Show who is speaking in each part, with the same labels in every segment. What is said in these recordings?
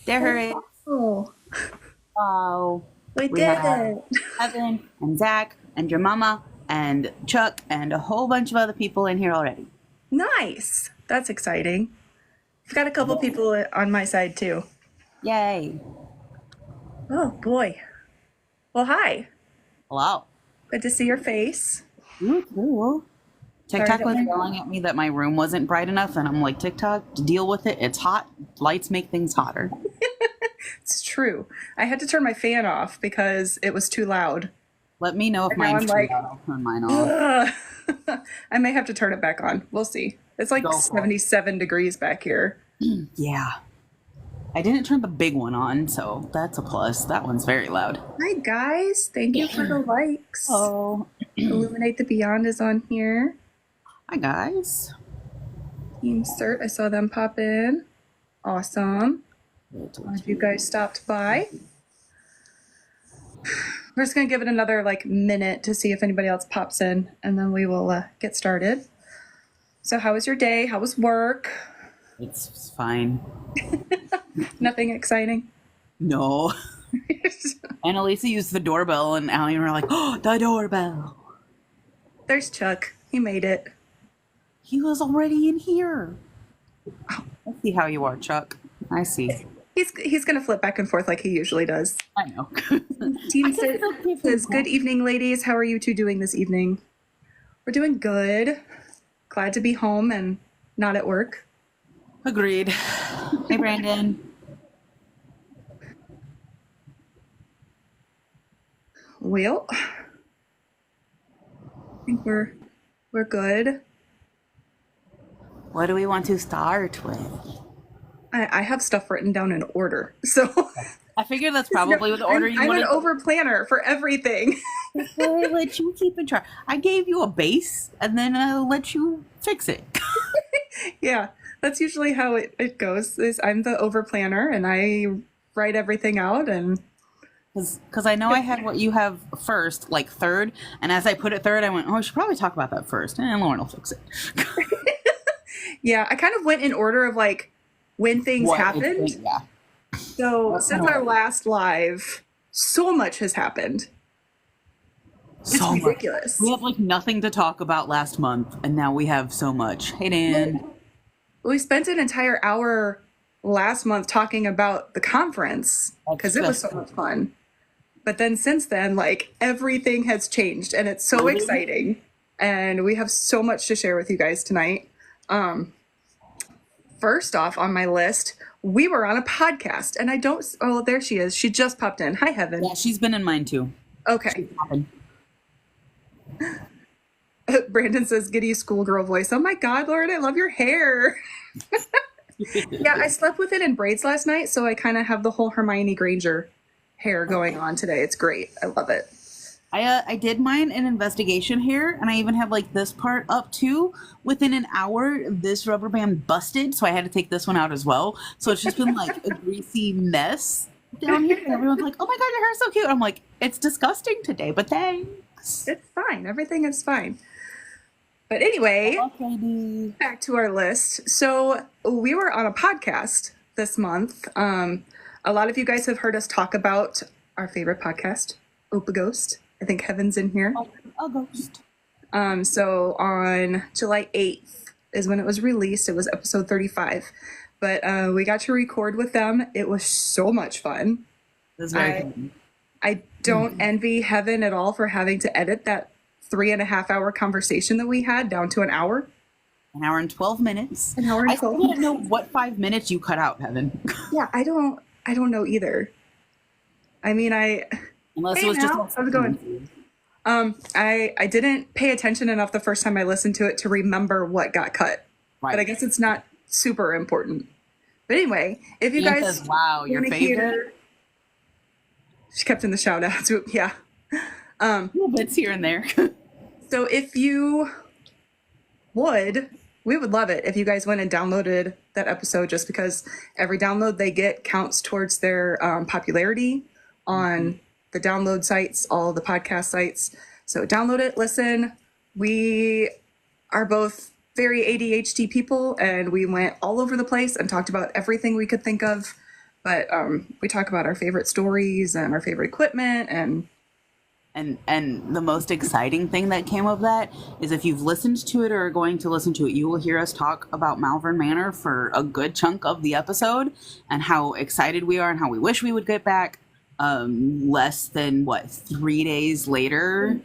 Speaker 1: There it is.
Speaker 2: Oh,
Speaker 1: Oh,
Speaker 2: we
Speaker 1: we
Speaker 2: did
Speaker 1: have
Speaker 2: it.
Speaker 1: Evan and Zach and your mama and Chuck and a whole bunch of other people in here already.
Speaker 2: Nice. That's exciting. I've got a couple people on my side too.
Speaker 1: Yay.
Speaker 2: Oh boy. Well, hi.
Speaker 1: Hello.
Speaker 2: Good to see your face.
Speaker 1: You too.
Speaker 2: Sorry
Speaker 1: TikTok
Speaker 2: that
Speaker 1: was
Speaker 2: my
Speaker 1: yelling at me that my room wasn't bright enough, and I'm like, TikTok, to deal with it. It's hot. Lights make things hotter.
Speaker 2: it's true. I had to turn my fan off because it was too loud.
Speaker 1: Let me know if
Speaker 2: And now
Speaker 1: mine's
Speaker 2: I'm
Speaker 1: turned
Speaker 2: like,
Speaker 1: on. I'll turn mine off.
Speaker 2: ugh. I may have to turn it back on. We'll see. It's like
Speaker 1: Go for it.
Speaker 2: 77 degrees back here.
Speaker 1: Yeah. I didn't turn the big one on, so that's a plus. That one's very loud.
Speaker 2: Hi guys. Thank you for the likes.
Speaker 1: Oh.
Speaker 2: Illuminate the Beyond is on here.
Speaker 1: Hi, guys.
Speaker 2: Team Cert, I saw them pop in. Awesome. Glad you guys stopped by. We're just gonna give it another minute to see if anybody else pops in, and then we will get started. So, how was your day? How was work?
Speaker 1: It's fine.
Speaker 2: Nothing exciting.
Speaker 1: No. And Elisa used the doorbell, and Allie and we were like, oh, the doorbell.
Speaker 2: There's Chuck. He made it.
Speaker 1: He was already in here. I see how you are, Chuck. I see.
Speaker 2: He's gonna flip back and forth like he usually does.
Speaker 1: I know.
Speaker 2: Team Cert says, "Good evening, ladies. How are you two doing this evening?" We're doing good. Glad to be home and not at work.
Speaker 1: Agreed. Hey, Brandon.
Speaker 2: Well, I think we're good.
Speaker 1: What do we want to start with?
Speaker 2: I have stuff written down in order, so
Speaker 1: I figure that's probably the order you
Speaker 2: I'm
Speaker 1: want
Speaker 2: an over planner for everything.
Speaker 1: I let you keep in charge. I gave you a base, and then I'll let you fix it.
Speaker 2: Yeah, that's usually how it goes. Is I'm the over planner and I write everything out and
Speaker 1: Because I know I had what you have first, like third, and as I put it third, I went, oh, I should probably talk about that first, and Lauren will fix it.
Speaker 2: yeah, I kind of went in order of when things happened.
Speaker 1: Yeah.
Speaker 2: So since our last live, so much has happened. It's
Speaker 1: So
Speaker 2: ridiculous.
Speaker 1: We have nothing to talk about last month, and now we have so much. Hey, Dan.
Speaker 2: We spent an entire hour last month talking about the conference because it was so much fun. But then since then, everything has changed and it's so exciting. And we have so much to share with you guys tonight. First off on my list, we were on a podcast and there she is. She just popped in. Hi, Heaven.
Speaker 1: Yeah, she's been in mine too.
Speaker 2: Okay. Brandon says, giddy schoolgirl voice. Oh my God, Lauren, I love your hair. Yeah, I slept with it in braids last night, so I kind of have the whole Hermione Granger hair going on today. It's great. I love it.
Speaker 1: I did mine in investigation hair, and I even have this part up too. Within an hour, this rubber band busted, so I had to take this one out as well. So it's just been a greasy mess down here. And everyone's like, "Oh my God, your hair's so cute!" I'm like, "It's disgusting today, but thanks."
Speaker 2: It's fine. Everything is fine. But anyway,
Speaker 1: okay,
Speaker 2: back to our list. So we were on a podcast this month. A lot of you guys have heard us talk about our favorite podcast, Opa Ghost. I think Heaven's in here.
Speaker 1: A ghost.
Speaker 2: So on July 8th is when it was released. It was episode 35. But we got to record with them. It was so much fun.
Speaker 1: It was very fun.
Speaker 2: I don't envy Heaven at all for having to edit that 3.5-hour conversation that we had down to an hour.
Speaker 1: An hour and 12 minutes.
Speaker 2: An hour and 12
Speaker 1: minutes. I don't know what 5 minutes you cut out, Heaven.
Speaker 2: Yeah, I don't know either. I mean,
Speaker 1: unless it was just
Speaker 2: how's it going? I didn't pay attention enough the first time I listened to it to remember what got cut. Right. But I guess it's not super important. But anyway, if you
Speaker 1: Ian
Speaker 2: guys
Speaker 1: says, wow, your favorite.
Speaker 2: She kept in the shout outs. Yeah.
Speaker 1: Little bits here and there.
Speaker 2: So if you we would love it if you guys went and downloaded that episode, just because every download they get counts towards their popularity on the download sites, all the podcast sites. So download it, listen. We are both very ADHD people, and we went all over the place and talked about everything we could think of. But we talk about our favorite stories and our favorite equipment and
Speaker 1: And the most exciting thing that came of that is if you've listened to it or are going to listen to it, you will hear us talk about Malvern Manor for a good chunk of the episode and how excited we are and how we wish we would get back. Less than 3 days later,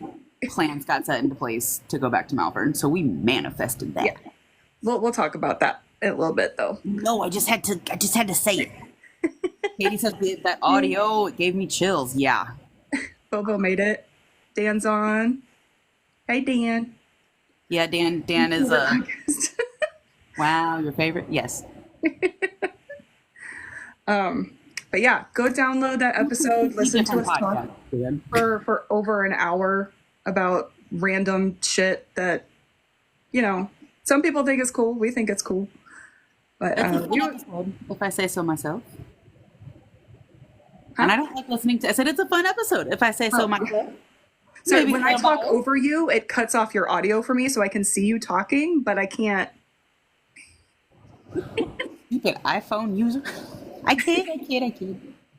Speaker 1: plans got set into place to go back to Malvern, so we manifested that.
Speaker 2: Yeah. We'll talk about that in a little bit though.
Speaker 1: No, I just had to say it. Katie said that audio, it gave me chills. Yeah.
Speaker 2: Bobo made it. Dan's on. Hey, Dan.
Speaker 1: Yeah, Dan is wow, your favorite? Yes.
Speaker 2: But yeah, go download that episode. Listen to us talk for over an hour about random shit that, you know, some people think is cool. We think it's cool. But
Speaker 1: That's a fun episode, if I say so myself. And I don't like listening to. I said it's a fun episode, if I say so myself.
Speaker 2: So
Speaker 1: Maybe
Speaker 2: when I
Speaker 1: about
Speaker 2: talk over you, it cuts off your audio for me, so I can see you talking, but I can't.
Speaker 1: Stupid iPhone user. I kid.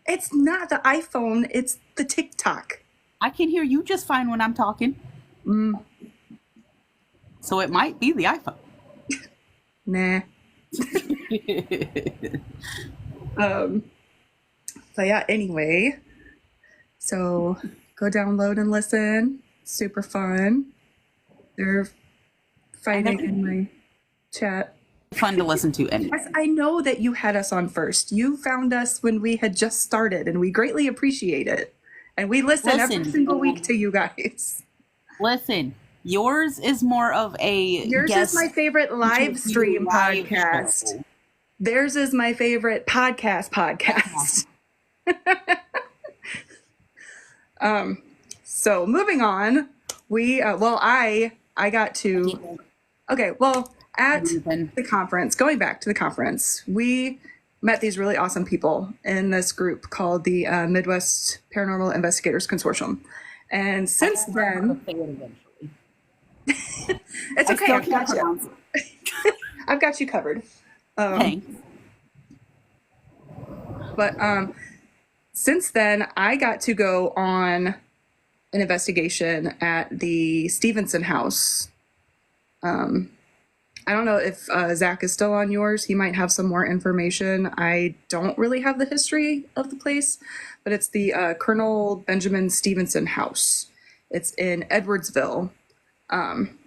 Speaker 2: It's not the iPhone; it's the TikTok.
Speaker 1: I can hear you just fine when I'm talking. So it might be the iPhone.
Speaker 2: Nah. But yeah, anyway, so go download and listen. Super fun. They're fighting in my chat.
Speaker 1: Fun to listen to anyway.
Speaker 2: Yes, I know that you had us on first. You found us when we had just started, and we greatly appreciate it. And we listen every single week to you guys.
Speaker 1: Listen, yours is more of a
Speaker 2: Yours is my favorite live stream podcast.
Speaker 1: Show.
Speaker 2: Theirs is my favorite podcast. So moving on, we I got to at the conference, going back to the conference, we met these really awesome people in this group called the Midwest Paranormal Investigators Consortium. And since then, it's okay. I've got you covered.
Speaker 1: Thanks.
Speaker 2: But since then, I got to go on an investigation at the Stevenson House. I don't know if Zach is still on yours. He might have some more information. I don't really have the history of the place, but it's the Colonel Benjamin Stevenson House. It's in Edwardsville. And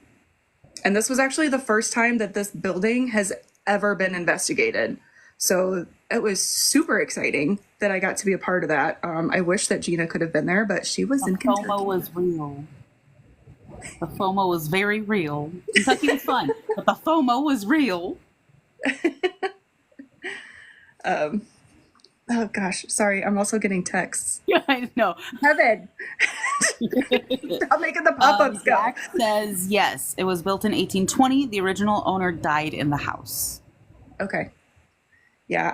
Speaker 2: this was actually the first time that this building has ever been investigated. So it was super exciting that I got to be a part of that. I wish that Gina could have been there, but she was in Kentucky.
Speaker 1: FOMO was real. The FOMO was very real. Kentucky was fun, but the FOMO was real.
Speaker 2: Oh gosh, sorry. I'm also getting texts.
Speaker 1: Yeah, I know.
Speaker 2: Kevin, I'm making the pop-ups go.
Speaker 1: Zach says yes. It was built in 1820. The original owner died in the house.
Speaker 2: Okay. Yeah,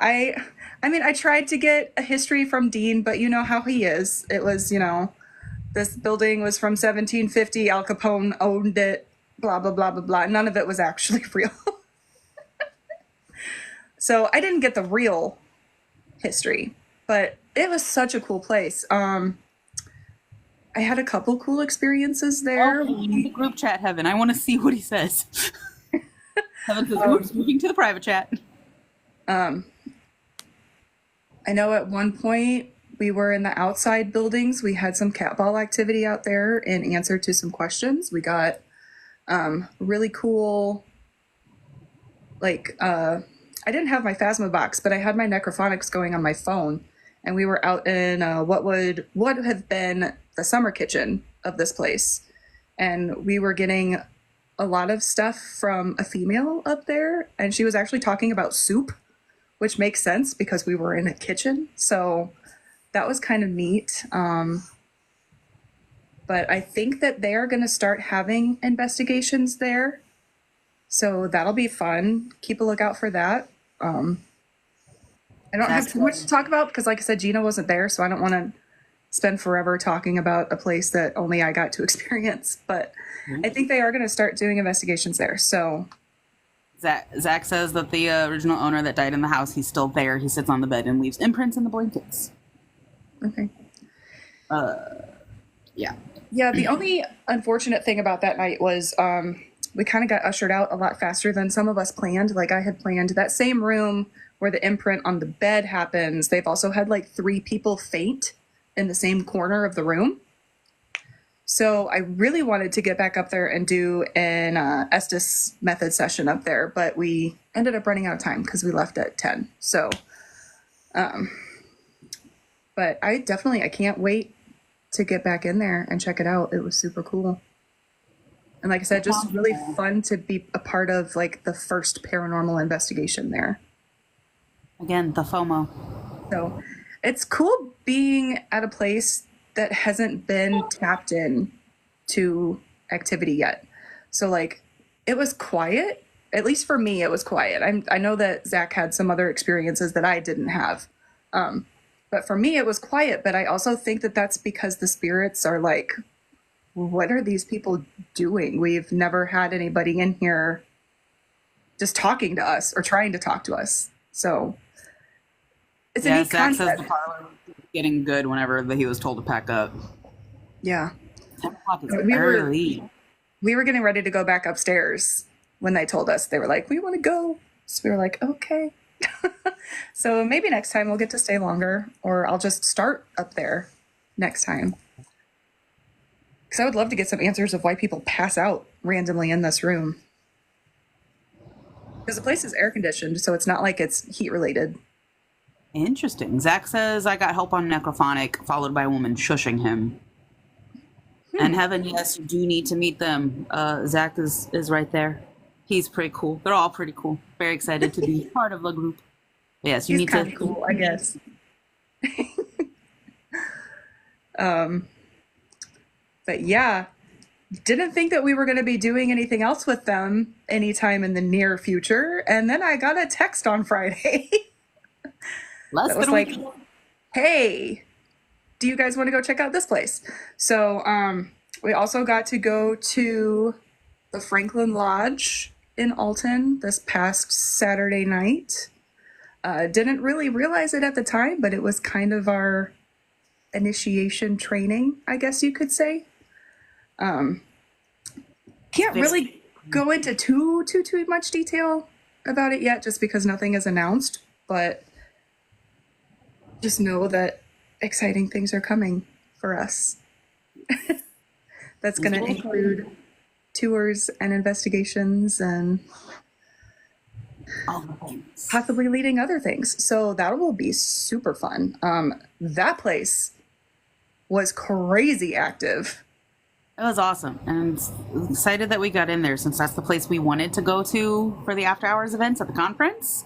Speaker 2: I mean, I tried to get a history from Dean, but you know how he is. It was, this building was from 1750. Al Capone owned it, blah, blah, blah, blah, blah. None of it was actually real. So I didn't get the real history, but it was such a cool place. I had a couple cool experiences there.
Speaker 1: Oh, the group chat, Heaven. I want to see what he says. Heaven says, we're speaking to the private chat.
Speaker 2: I know at one point we were in the outside buildings. We had some cat ball activity out there in answer to some questions. We got really cool, I didn't have my Phasma box, but I had my necrophonics going on my phone. And we were out in what would have been the summer kitchen of this place. And we were getting a lot of stuff from a female up there. And she was actually talking about soup, which makes sense because we were in a kitchen. So that was kind of neat. But I think that they are going to start having investigations there. So that'll be fun. Keep a lookout for that. I don't have too much to talk about because, like I said, Gina wasn't there. So I don't want to spend forever talking about a place that only I got to experience. But I think they are going to start doing investigations there. So
Speaker 1: Zach says that the original owner that died in the house, he's still there. He sits on the bed and leaves imprints in the blankets.
Speaker 2: Okay.
Speaker 1: Yeah.
Speaker 2: Yeah, the only unfortunate thing about that night was we kind of got ushered out a lot faster than some of us planned. Like I had planned that same room where the imprint on the bed happens. They've also had like 3 people faint in the same corner of the room. So I really wanted to get back up there and do an Estes method session up there, but we ended up running out of time because we left at 10. So, but I can't wait to get back in there and check it out. It was super cool. And like I said, just really fun to be a part of like the first paranormal investigation there.
Speaker 1: Again, the FOMO.
Speaker 2: So it's cool being at a place that hasn't been tapped in to activity yet. So like it was quiet, at least for me, it was quiet. I know that Zach had some other experiences that I didn't have. But for me, it was quiet. But I also think that that's because the spirits are like, what are these people doing? We've never had anybody in here just talking to us or trying to talk to us. So it's a neat
Speaker 1: Zach says
Speaker 2: concept.
Speaker 1: the parlor was getting good whenever he was told to pack up.
Speaker 2: Yeah.
Speaker 1: 10 o'clock is
Speaker 2: We were-
Speaker 1: early.
Speaker 2: We were getting ready to go back upstairs when they told us. They were like, we want to go. So we were like, okay. So maybe next time we'll get to stay longer, or I'll just start up there next time. Because I would love to get some answers of why people pass out randomly in this room. Because the place is air conditioned, so it's not like it's heat related.
Speaker 1: Interesting. Zach says I got help on necrophonic, followed by a woman shushing him. And Heaven, yes, you do need to meet them. Zach is right there. He's pretty cool. They're all pretty cool. Very excited to be part of the group. Yes, you
Speaker 2: He's
Speaker 1: need
Speaker 2: kind
Speaker 1: to.
Speaker 2: of cool, I guess. But yeah, didn't think that we were going to be doing anything else with them anytime in the near future. And then I got a text on Friday
Speaker 1: Less
Speaker 2: that was
Speaker 1: than a
Speaker 2: like,
Speaker 1: week.
Speaker 2: hey, do you guys want to go check out this place? So we also got to go to the Franklin Lodge in Alton this past Saturday night. Didn't really realize it at the time, but it was kind of our initiation training, I guess you could say. Can't really go into too much detail about it yet, just because nothing is announced, but just know that exciting things are coming for us. That's going to include tours and investigations and
Speaker 1: All the things.
Speaker 2: possibly leading other things. So that will be super fun. That place was crazy active.
Speaker 1: It was awesome. And I'm excited that we got in there since that's the place we wanted to go to for the after hours events at the conference.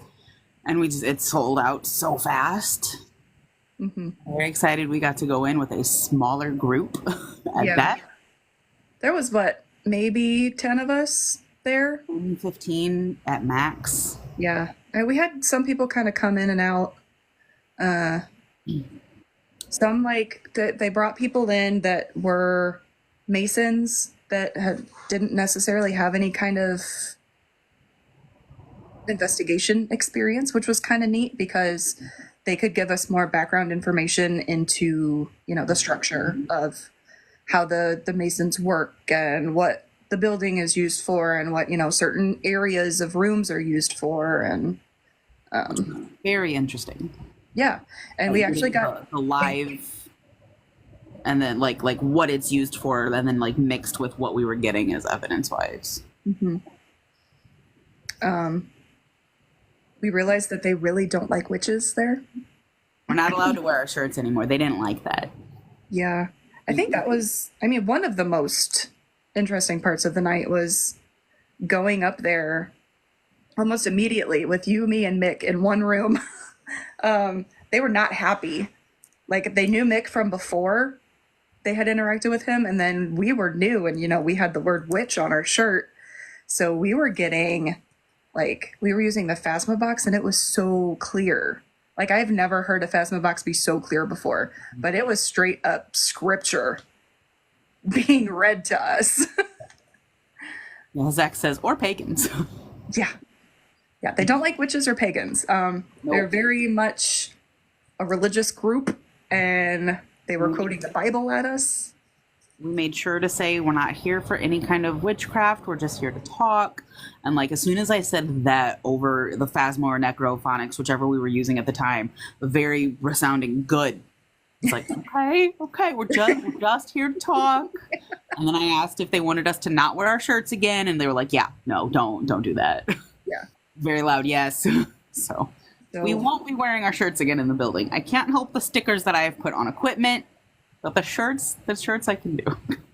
Speaker 1: And it sold out so fast. Very excited we got to go in with a smaller group at
Speaker 2: Yeah.
Speaker 1: that.
Speaker 2: There was maybe 10 of us there.
Speaker 1: 15 at max.
Speaker 2: Yeah. And we had some people kind of come in and out. Some they brought people in that were Masons that didn't necessarily have any kind of investigation experience, which was kind of neat because they could give us more background information into, the structure of how the Masons work and what the building is used for and what, certain areas of rooms are used for. And
Speaker 1: Very interesting.
Speaker 2: yeah. And we actually got
Speaker 1: the live, and then like what it's used for, and then like mixed with what we were getting as evidence wise.
Speaker 2: we realized that they really don't like witches there.
Speaker 1: We're not allowed to wear our shirts anymore. They didn't like that.
Speaker 2: Yeah. I think that was, one of the most interesting parts of the night was going up there almost immediately with you, me, and Mick in one room. They were not happy. Like, they knew Mick from before they had interacted with him, and then we were new, and, we had the word witch on our shirt. So we were getting, we were using the Phasma box, and it was so clear. Like, I've never heard a Phasma box be so clear before, but it was straight up scripture being read to us.
Speaker 1: Yeah, Zach says, or pagans.
Speaker 2: Yeah. Yeah, they don't like witches or pagans. They're very much a religious group, and they were quoting the Bible at us.
Speaker 1: We made sure to say we're not here for any kind of witchcraft. We're just here to talk. And like as soon as I said that over the Phasma or Necrophonics, whichever we were using at the time, very resounding good. It's like, okay, we're just here to talk. And then I asked if they wanted us to not wear our shirts again, and they were like, yeah, no, don't do that.
Speaker 2: Yeah.
Speaker 1: Very loud yes. So we won't be wearing our shirts again in the building. I can't help the stickers that I have put on equipment, but the shirts I can do.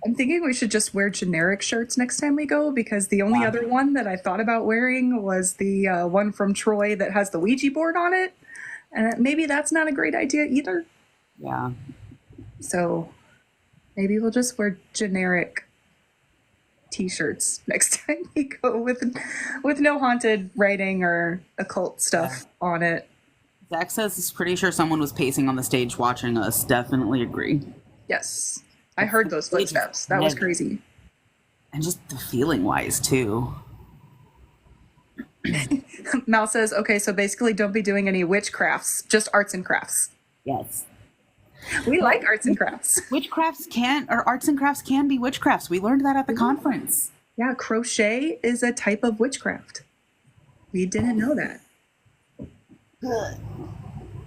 Speaker 2: I'm thinking we should just wear generic shirts next time we go, because the only other one that I thought about wearing was the one from Troy that has the Ouija board on it. And maybe that's not a great idea either.
Speaker 1: Yeah.
Speaker 2: So maybe we'll just wear generic t-shirts next time we go with no haunted writing or occult stuff on it.
Speaker 1: Zach says he's pretty sure someone was pacing on the stage watching us. Definitely agree.
Speaker 2: Yes. I heard those footsteps. That was crazy.
Speaker 1: And just the feeling wise too.
Speaker 2: Mal says, okay, so basically don't be doing any witchcrafts, just arts and crafts.
Speaker 1: Yes.
Speaker 2: We like arts and crafts.
Speaker 1: Arts and crafts can be witchcrafts. We learned that at the conference.
Speaker 2: Yeah, crochet is a type of witchcraft. We didn't know that.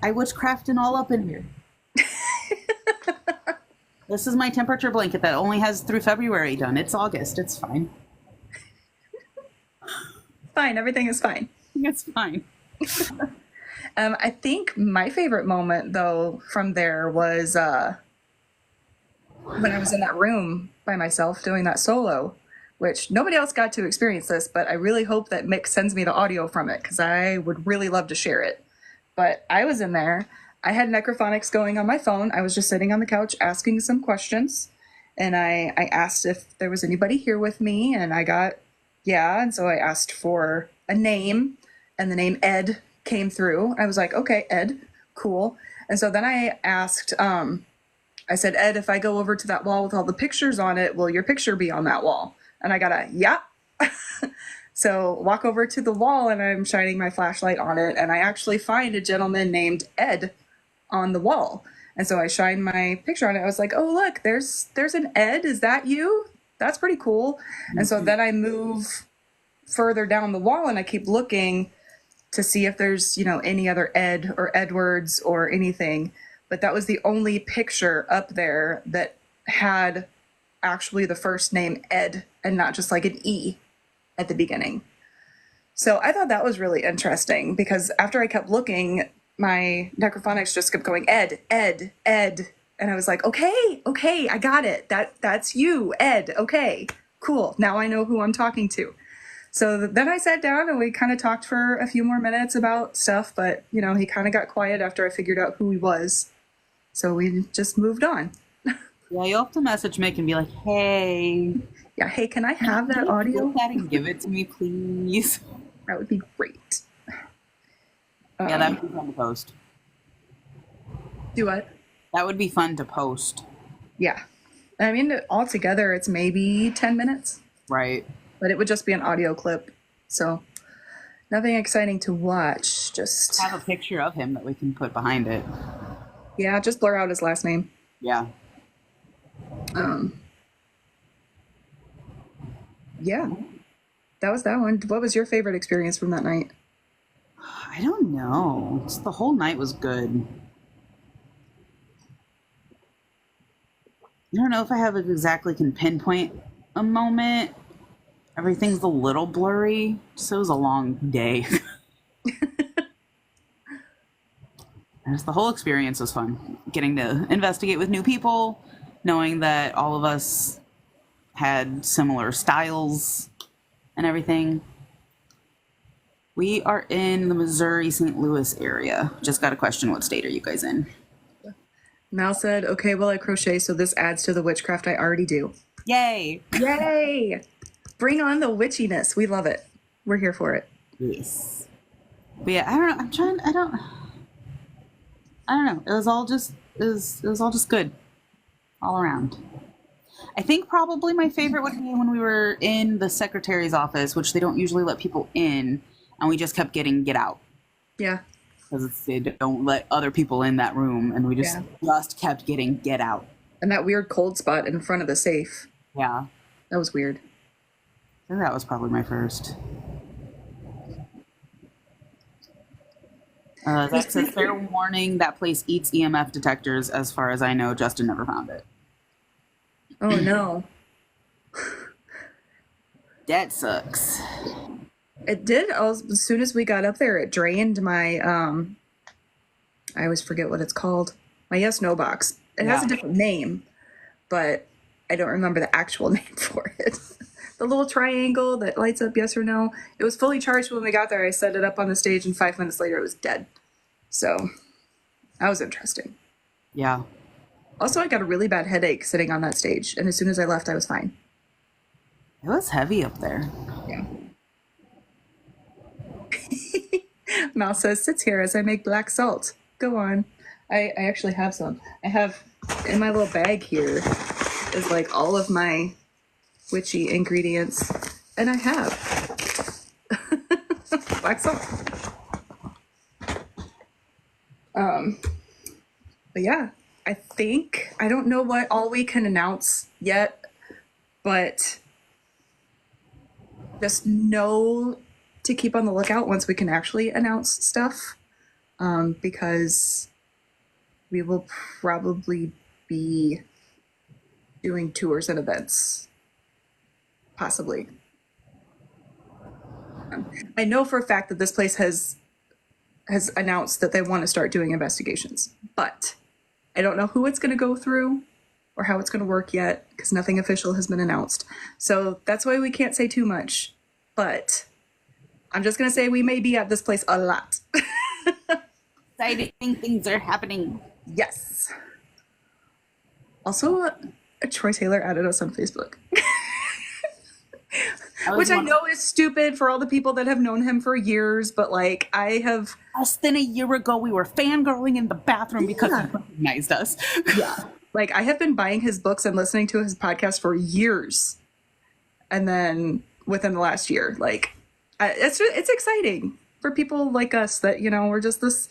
Speaker 1: I witchcrafting all up in here. This is my temperature blanket that only has through February done. It's August. It's fine.
Speaker 2: Fine. Everything is fine.
Speaker 1: It's fine.
Speaker 2: I think my favorite moment, though, from there was when I was in that room by myself doing that solo, which nobody else got to experience this, but I really hope that Mick sends me the audio from it because I would really love to share it. But I was in there. I had Necrophonics going on my phone. I was just sitting on the couch asking some questions, and I asked if there was anybody here with me, and I got yeah, and so I asked for a name, and the name Ed came through. I was like, okay, Ed, cool. And so then I asked, I said, Ed, if I go over to that wall with all the pictures on it, will your picture be on that wall? And I got a, yeah. So walk over to the wall and I'm shining my flashlight on it. And I actually find a gentleman named Ed on the wall. And so I shine my picture on it. I was like, oh, look, there's an Ed. Is that you? That's pretty cool. Mm-hmm. And so then I move further down the wall and I keep looking to see if there's, any other Ed or Edwards or anything. But that was the only picture up there that had actually the first name Ed and not just like an E at the beginning. So I thought that was really interesting because after I kept looking, my Necrophonics just kept going, Ed, Ed, Ed. And I was like, okay, I got it. That's you, Ed. Okay, cool. Now I know who I'm talking to. So then I sat down and we kind of talked for a few more minutes about stuff, but he kind of got quiet after I figured out who he was. So we just moved on.
Speaker 1: Yeah, you'll have to message Mick and be like, hey.
Speaker 2: Yeah, hey, can I have that audio?
Speaker 1: That and give it to me, please.
Speaker 2: That would be great.
Speaker 1: Yeah, that would be fun to post.
Speaker 2: Do what?
Speaker 1: That would be fun to post.
Speaker 2: Yeah. I mean, altogether, it's maybe 10 minutes.
Speaker 1: Right.
Speaker 2: But it would just be an audio clip. So nothing exciting to watch. Just
Speaker 1: have a picture of him that we can put behind it.
Speaker 2: Yeah, just blur out his last name.
Speaker 1: Yeah.
Speaker 2: Yeah. That was that one. What was your favorite experience from that night?
Speaker 1: I don't know. Just the whole night was good. I don't know if I have exactly can pinpoint a moment. Everything's a little blurry. So it was a long day. And just the whole experience was fun. Getting to investigate with new people, knowing that all of us had similar styles and everything. We are in the Missouri, St. Louis area. Just got a question, what state are you guys in?
Speaker 2: Mal said, okay, well, I crochet, so this adds to the witchcraft I already do.
Speaker 1: Yay!
Speaker 2: Yay! Bring on the witchiness. We love it. We're here for it.
Speaker 1: Yes. But yeah, I don't know. I don't know. It was all just good. All around. I think probably my favorite would be when we were in the secretary's office, which they don't usually let people in. and we just kept getting get out
Speaker 2: Yeah.
Speaker 1: because they don't let other people in that room, and we just kept getting get out.
Speaker 2: And that weird cold spot in front of the safe.
Speaker 1: Yeah,
Speaker 2: That was weird.
Speaker 1: I think that was probably my first. That says, fair warning, that place eats EMF detectors. As far as I know, Justin never found it.
Speaker 2: Oh no.
Speaker 1: That sucks.
Speaker 2: It did. As soon as we got up there, it drained my I always forget what it's called. My yes no box. It has a different name, but I don't remember the actual name for it. The little triangle that lights up yes or no. It was fully charged when we got there. I set it up on the stage, and 5 minutes later it was dead. So that was interesting.
Speaker 1: Yeah.
Speaker 2: Also, I got a really bad headache sitting on that stage, and as soon as I left, I was fine.
Speaker 1: It was heavy up there.
Speaker 2: Yeah. Mal says, sits here as I make black salt. Go on. I actually have some. I have in my little bag here is like all of my witchy ingredients, and I have black salt. But yeah, I don't know what all we can announce yet, but just know to keep on the lookout once we can actually announce stuff, because we will probably be doing tours and events, possibly. I know for a fact that this place has announced that they want to start doing investigations, but I don't know who it's going to go through or how it's going to work yet because nothing official has been announced. So that's why we can't say too much, but I'm just going to say we may be at this place a lot.
Speaker 1: Exciting things are happening.
Speaker 2: Yes. Also, Troy Taylor added us on Facebook. Which I know is stupid for all the people that have known him for years, but like I have.
Speaker 1: Less than a year ago, we were fangirling in the bathroom because he recognized us.
Speaker 2: Yeah. Like I have been buying his books and listening to his podcast for years. And then within the last year, like it's exciting for people like us that, we're just this,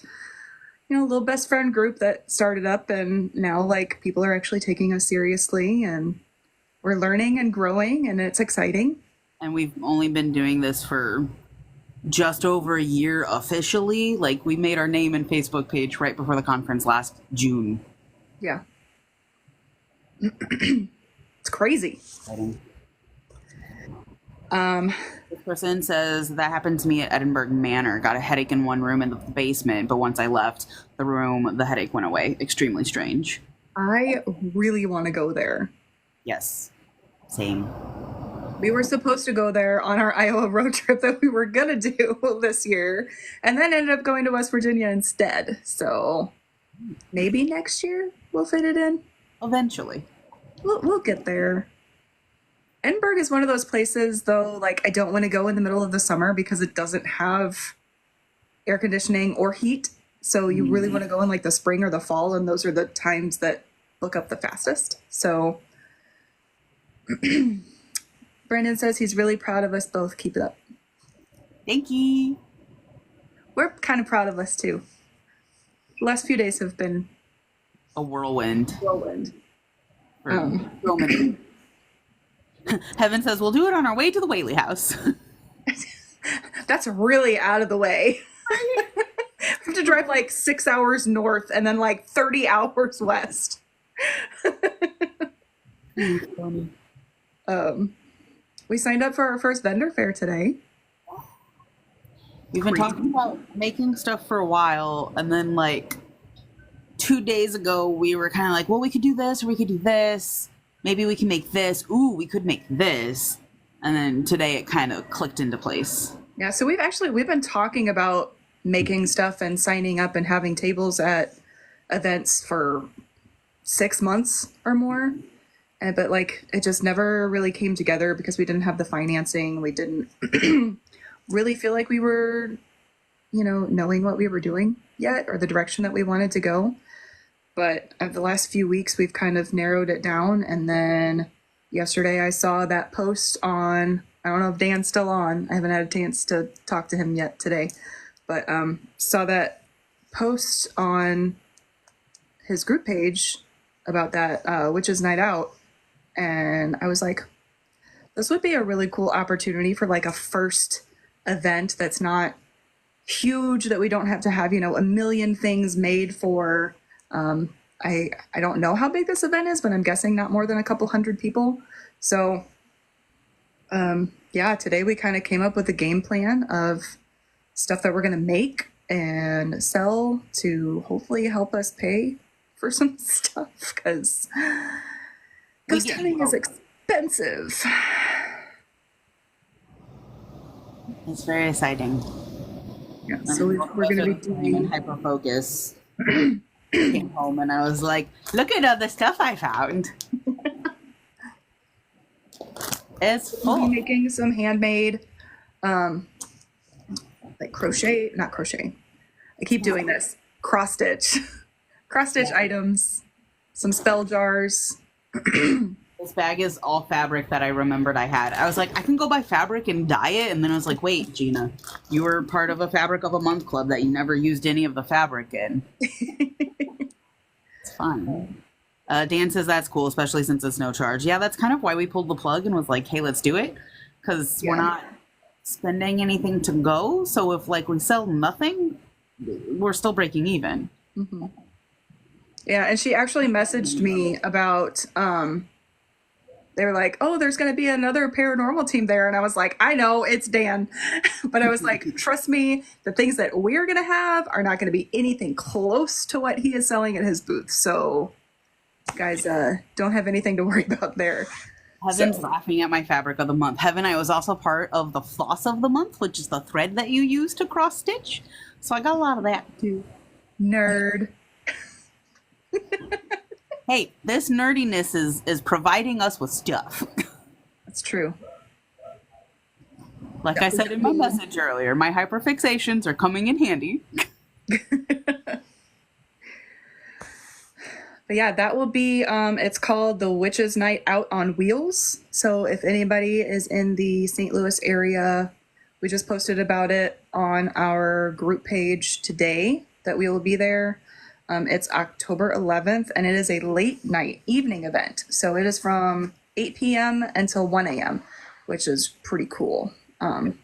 Speaker 2: little best friend group that started up, and now like people are actually taking us seriously, and we're learning and growing, and it's exciting.
Speaker 1: And we've only been doing this for just over a year officially. Like we made our name and Facebook page right before the conference last June.
Speaker 2: Yeah. It's crazy.
Speaker 1: Exciting. This person says that happened to me at Edinburgh Manor. Got a headache in one room in the basement, but once I left the room, the headache went away. Extremely strange.
Speaker 2: I really want to go there.
Speaker 1: Yes. Same.
Speaker 2: We were supposed to go there on our Iowa road trip that we were going to do this year, and then ended up going to West Virginia instead. So maybe next year we'll fit it in.
Speaker 1: Eventually.
Speaker 2: We'll get there. Edinburgh is one of those places, though, like I don't want to go in the middle of the summer because it doesn't have air conditioning or heat. So you really want to go in like the spring or the fall, and those are the times that book up the fastest. So Brandon says he's really proud of us both. Keep it up.
Speaker 1: Thank you.
Speaker 2: We're kind of proud of us too. The last few days have been
Speaker 1: a whirlwind.
Speaker 2: For
Speaker 1: so many. Heaven says we'll do it on our way to the Whaley House.
Speaker 2: That's really out of the way. We have to drive like 6 hours north and then like 30 hours west.
Speaker 1: Funny.
Speaker 2: We signed up for our first vendor fair today.
Speaker 1: We've been talking about making stuff for a while, and then like 2 days ago we were kind of like, well, we could do this or we could do this. Maybe we can make this. Ooh, we could make this. And then today it kind of clicked into place.
Speaker 2: Yeah, so we've been talking about making stuff and signing up and having tables at events for 6 months or more. But like it just never really came together because we didn't have the financing. We didn't really feel like we were, knowing what we were doing yet or the direction that we wanted to go. But over the last few weeks, we've kind of narrowed it down. And then yesterday I saw that post on I don't know if Dan's still on. I haven't had a chance to talk to him yet today, but saw that post on his group page about that Witches Night Out, and I was like, this would be a really cool opportunity for like a first event that's not huge, that we don't have to have, a million things made for. I don't know how big this event is, but I'm guessing not more than a couple hundred people. So yeah, today we kind of came up with a game plan of stuff that we're going to make and sell to hopefully help us pay for some stuff, because ghost hunting is expensive.
Speaker 1: It's very exciting.
Speaker 2: Yeah, so we're going to be doing
Speaker 1: Hyper Focus. Came home and I was like, look at all the stuff I found. It's
Speaker 2: we'll
Speaker 1: full.
Speaker 2: be making some handmade like not crochet. I keep doing this. Cross stitch items, some spell jars.
Speaker 1: This bag is all fabric that I remembered I had. I was like, I can go buy fabric and dye it. And then I was like, wait, Gina, you were part of a Fabric of a Month club that you never used any of the fabric in. It's fun. Dan says that's cool, especially since it's no charge. Yeah, that's kind of why we pulled the plug and was like, hey, let's do it. Because we're not spending anything to go. So if like we sell nothing, we're still breaking even.
Speaker 2: Mm-hmm. Yeah, and she actually messaged me about they were like, oh, there's going to be another paranormal team there. And I was like, I know, it's Dan. But I was like, trust me, the things that we're going to have are not going to be anything close to what he is selling at his booth. So guys, don't have anything to worry about there.
Speaker 1: Heaven's laughing at my Fabric of the Month. Heaven, I was also part of the Floss of the Month, which is the thread that you use to cross stitch. So I got a lot of that too.
Speaker 2: Nerd.
Speaker 1: Hey, this nerdiness is providing us with stuff.
Speaker 2: That's true.
Speaker 1: Like I said in my message earlier, my hyperfixations are coming in handy.
Speaker 2: But yeah, that will be, it's called the Witches Night Out on Wheels. So if anybody is in the St. Louis area, we just posted about it on our group page today that we will be there. It's October 11th, and it is a late night evening event. So it is from 8 p.m. until 1 a.m., which is pretty cool. Dan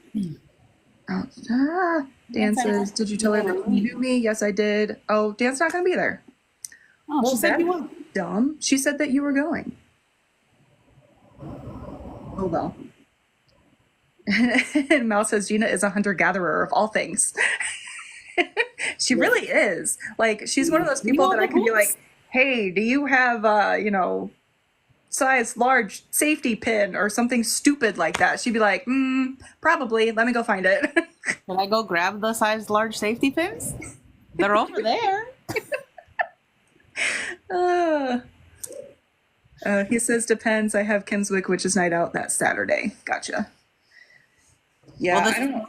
Speaker 2: says, did you tell her that you knew me? Yes, I did. Oh, Dan's not going to be there.
Speaker 1: Oh,
Speaker 2: Well,
Speaker 1: she said you were.
Speaker 2: dumb. She said that you were going. Oh, well. And Mel says Gina is a hunter-gatherer of all things. She really is. Like, she's one of those people that I can be like, hey, do you have, size large safety pin or something stupid like that? She'd be like, probably. Let me go find it.
Speaker 1: Can I go grab the size large safety pins? They're over there.
Speaker 2: He says, depends. I have Kinswick Witches Night Out that Saturday. Gotcha. Yeah,
Speaker 1: Well,
Speaker 2: I don't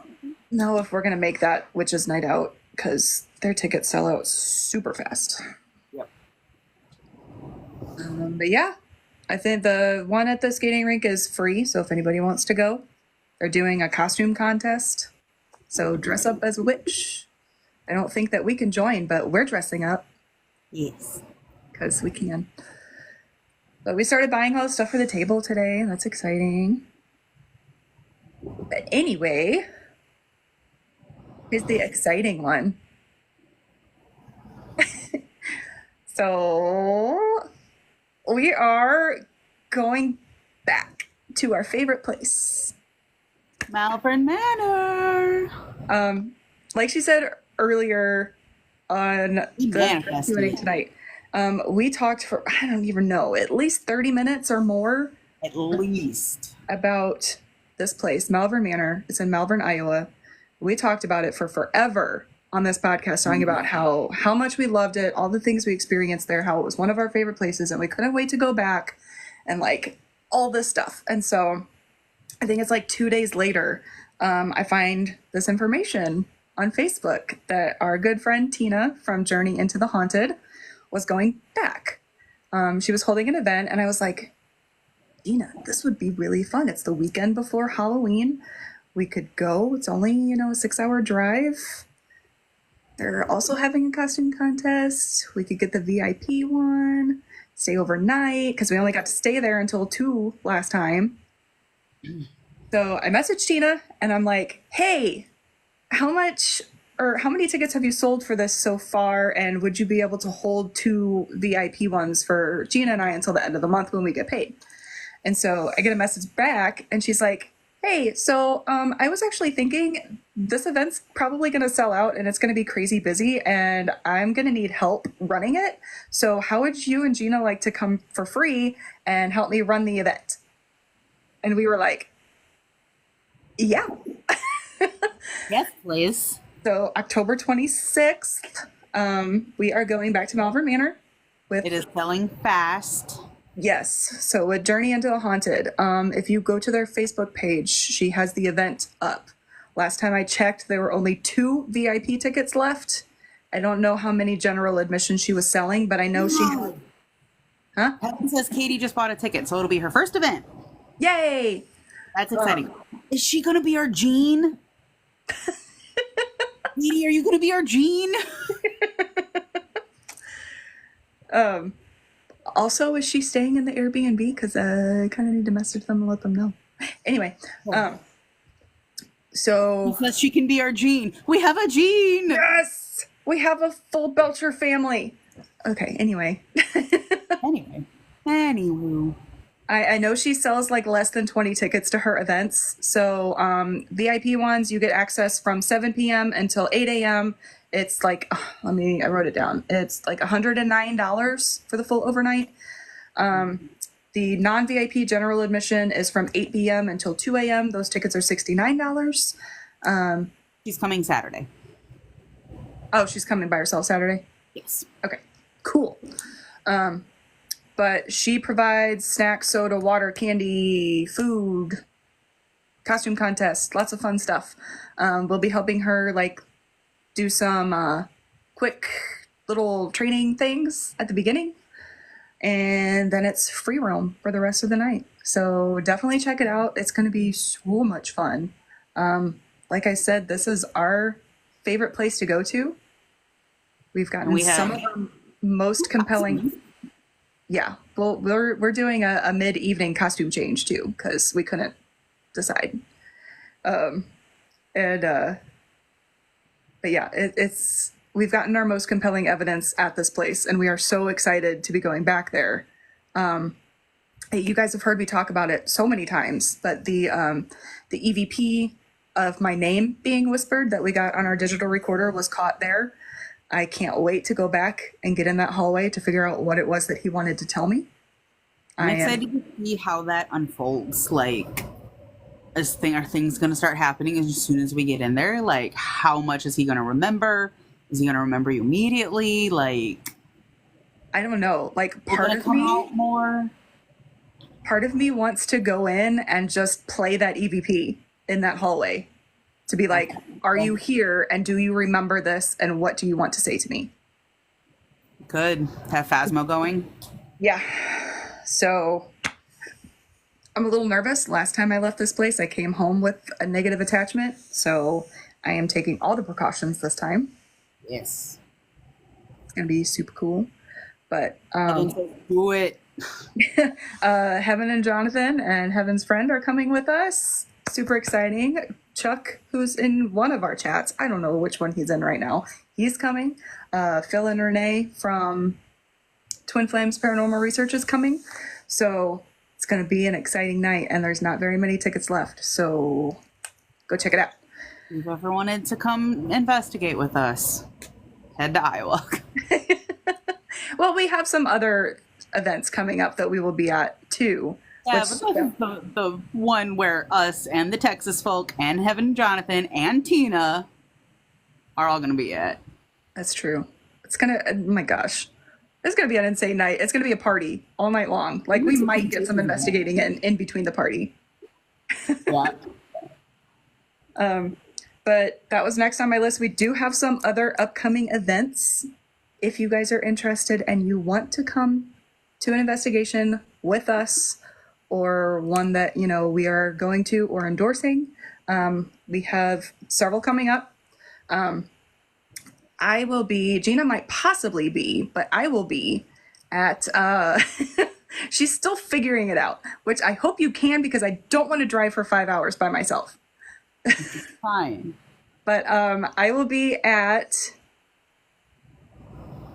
Speaker 2: know if we're going to make that Witches Night Out because their tickets sell out super fast.
Speaker 1: Yep.
Speaker 2: But yeah, I think the one at the skating rink is free. So if anybody wants to go, they're doing a costume contest. So dress up as a witch. I don't think that we can join, but we're dressing up.
Speaker 1: Yes.
Speaker 2: Because we can. But we started buying all the stuff for the table today. That's exciting. But anyway, here's the exciting one. So we are going back to our favorite place.
Speaker 1: Malvern Manor.
Speaker 2: Like she said earlier on the Q&A tonight, we talked for, I don't even know, at least 30 minutes or more.
Speaker 1: At least.
Speaker 2: About this place, Malvern Manor. It's in Malvern, Iowa. We talked about it for forever on this podcast, talking about how much we loved it, all the things we experienced there, how it was one of our favorite places, and we couldn't wait to go back, and like all this stuff. And so I think it's like 2 days later, I find this information on Facebook that our good friend Tina from Journey into the Haunted was going back. She was holding an event, and I was like, Dina, this would be really fun. It's the weekend before Halloween. We could go. It's only, a 6-hour drive. They're also having a costume contest. We could get the VIP one, stay overnight, because we only got to stay there until 2 last time. So I messaged Tina and I'm like, hey, how many tickets have you sold for this so far? And would you be able to hold 2 VIP ones for Gina and I until the end of the month when we get paid? And so I get a message back and she's like, hey, so I was actually thinking this event's probably going to sell out and it's going to be crazy busy and I'm going to need help running it. So how would you and Gina like to come for free and help me run the event? And we were like, yeah.
Speaker 1: Yes, please.
Speaker 2: So October 26th, we are going back to Malvern Manor with
Speaker 1: It is selling fast.
Speaker 2: Yes. So with Journey into the Haunted, if you go to their Facebook page, she has the event up. Last time I checked, there were only 2 VIP tickets left. I don't know how many general admission she was selling, but I know she had. Huh?
Speaker 1: Helen says Katie just bought a ticket, so it'll be her first event.
Speaker 2: Yay!
Speaker 1: That's exciting. Is she going to be our Jean? Katie, are you going to be our Jean?
Speaker 2: Also, is she staying in the Airbnb? Because I kind of need to message them and let them know. Anyway, so
Speaker 1: She says she can be our Jean. We have a Jean.
Speaker 2: yes, we have a full Belcher family. Okay. Anyway,
Speaker 1: Anywho.
Speaker 2: I know she sells like less than 20 tickets to her events. So VIP ones, you get access from 7 p.m. until 8 a.m. It's like, I wrote it down. It's like $109 for the full overnight. The non-VIP general admission is from 8 p.m. until 2 a.m. Those tickets are $69.
Speaker 1: She's coming Saturday.
Speaker 2: Oh, she's coming by herself Saturday?
Speaker 1: Yes.
Speaker 2: Okay, cool. But she provides snacks, soda, water, candy, food, costume contest, lots of fun stuff. We'll be helping her like do some quick little training things at the beginning. And then it's free roam for the rest of the night. So definitely check it out. It's going to be so much fun. Like I said, this is our favorite place to go to. We've gotten some of the most compelling. Yeah, well, we're doing a mid-evening costume change too because we couldn't decide. But yeah, it's we've gotten our most compelling evidence at this place, and we are so excited to be going back there. You guys have heard me talk about it so many times, but the EVP of my name being whispered that we got on our digital recorder was caught there. I can't wait to go back and get in that hallway to figure out what it was that he wanted to tell me.
Speaker 1: I'm excited to see how that unfolds. Like, are things going to start happening as soon as we get in there? Like, how much is he going to remember? Is he going to remember you immediately? Like,
Speaker 2: I don't know. Like,
Speaker 1: part
Speaker 2: of me wants to go in and just play that EVP in that hallway to be like, are you here? And do you remember this? And what do you want to say to me?
Speaker 1: Could have Phasmo going.
Speaker 2: Yeah. So I'm a little nervous. Last time I left this place, I came home with a negative attachment. So I am taking all the precautions this time.
Speaker 1: Yes.
Speaker 2: It's going to be super cool. But
Speaker 1: do it.
Speaker 2: Heaven and Jonathan and Heaven's friend are coming with us. Super exciting. Chuck, who's in one of our chats, I don't know which one he's in right now, he's coming. Phil and Renee from Twin Flames Paranormal Research is coming. So it's going to be an exciting night, and there's not very many tickets left. So go check it out.
Speaker 1: If you've ever wanted to come investigate with us, head to Iowa.
Speaker 2: Well, we have some other events coming up that we will be at too.
Speaker 1: Yeah, but the one where us and the Texas folk and Heaven, Jonathan, and Tina are all going to be at.
Speaker 2: That's true. It's going to, oh my gosh. It's going to be an insane night. It's going to be a party all night long. Like, we might get some investigating in between the party.
Speaker 1: Yeah.
Speaker 2: But that was next on my list. We do have some other upcoming events. If you guys are interested and you want to come to an investigation with us, or one that, you know, we are going to or endorsing. We have several coming up. I will be, Gina might possibly be, but I will be at, she's still figuring it out, which I hope you can because I don't want to drive for 5 hours by myself.
Speaker 1: Fine.
Speaker 2: But I will be at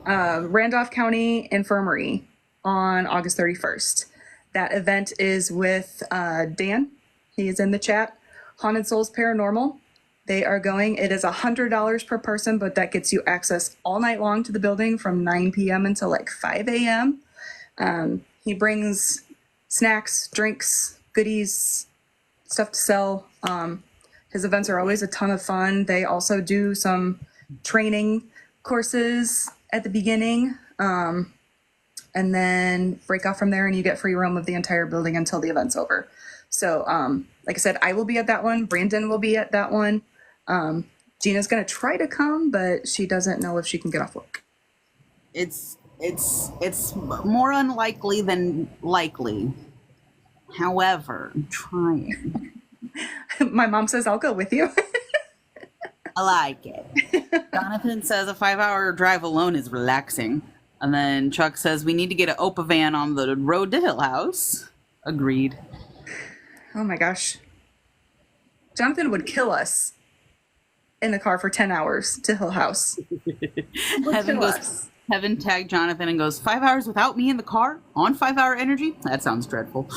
Speaker 2: Randolph County Infirmary on August 31st. That event is with Dan. He is in the chat. Haunted Souls Paranormal. They are going. It is $100 per person, but that gets you access all night long to the building from 9 p.m. until like 5 a.m. He brings snacks, drinks, goodies, stuff to sell. His events are always a ton of fun. They also do some training courses at the beginning, and then break off from there, and you get free roam of the entire building until the event's over. So, like I said, I will be at that one. Brandon will be at that one. Gina's going to try to come, but she doesn't know if she can get off work.
Speaker 1: It's more unlikely than likely. However, I'm trying.
Speaker 2: My mom says I'll go with you.
Speaker 1: I like it. Jonathan says a 5-hour drive alone is relaxing. And then Chuck says we need to get an Opa van on the road to Hill House. Agreed.
Speaker 2: Oh my gosh. Jonathan would kill us in the car for 10 hours to Hill House.
Speaker 1: Heaven tagged Jonathan and goes, 5 hours without me in the car on 5-hour energy? That sounds dreadful.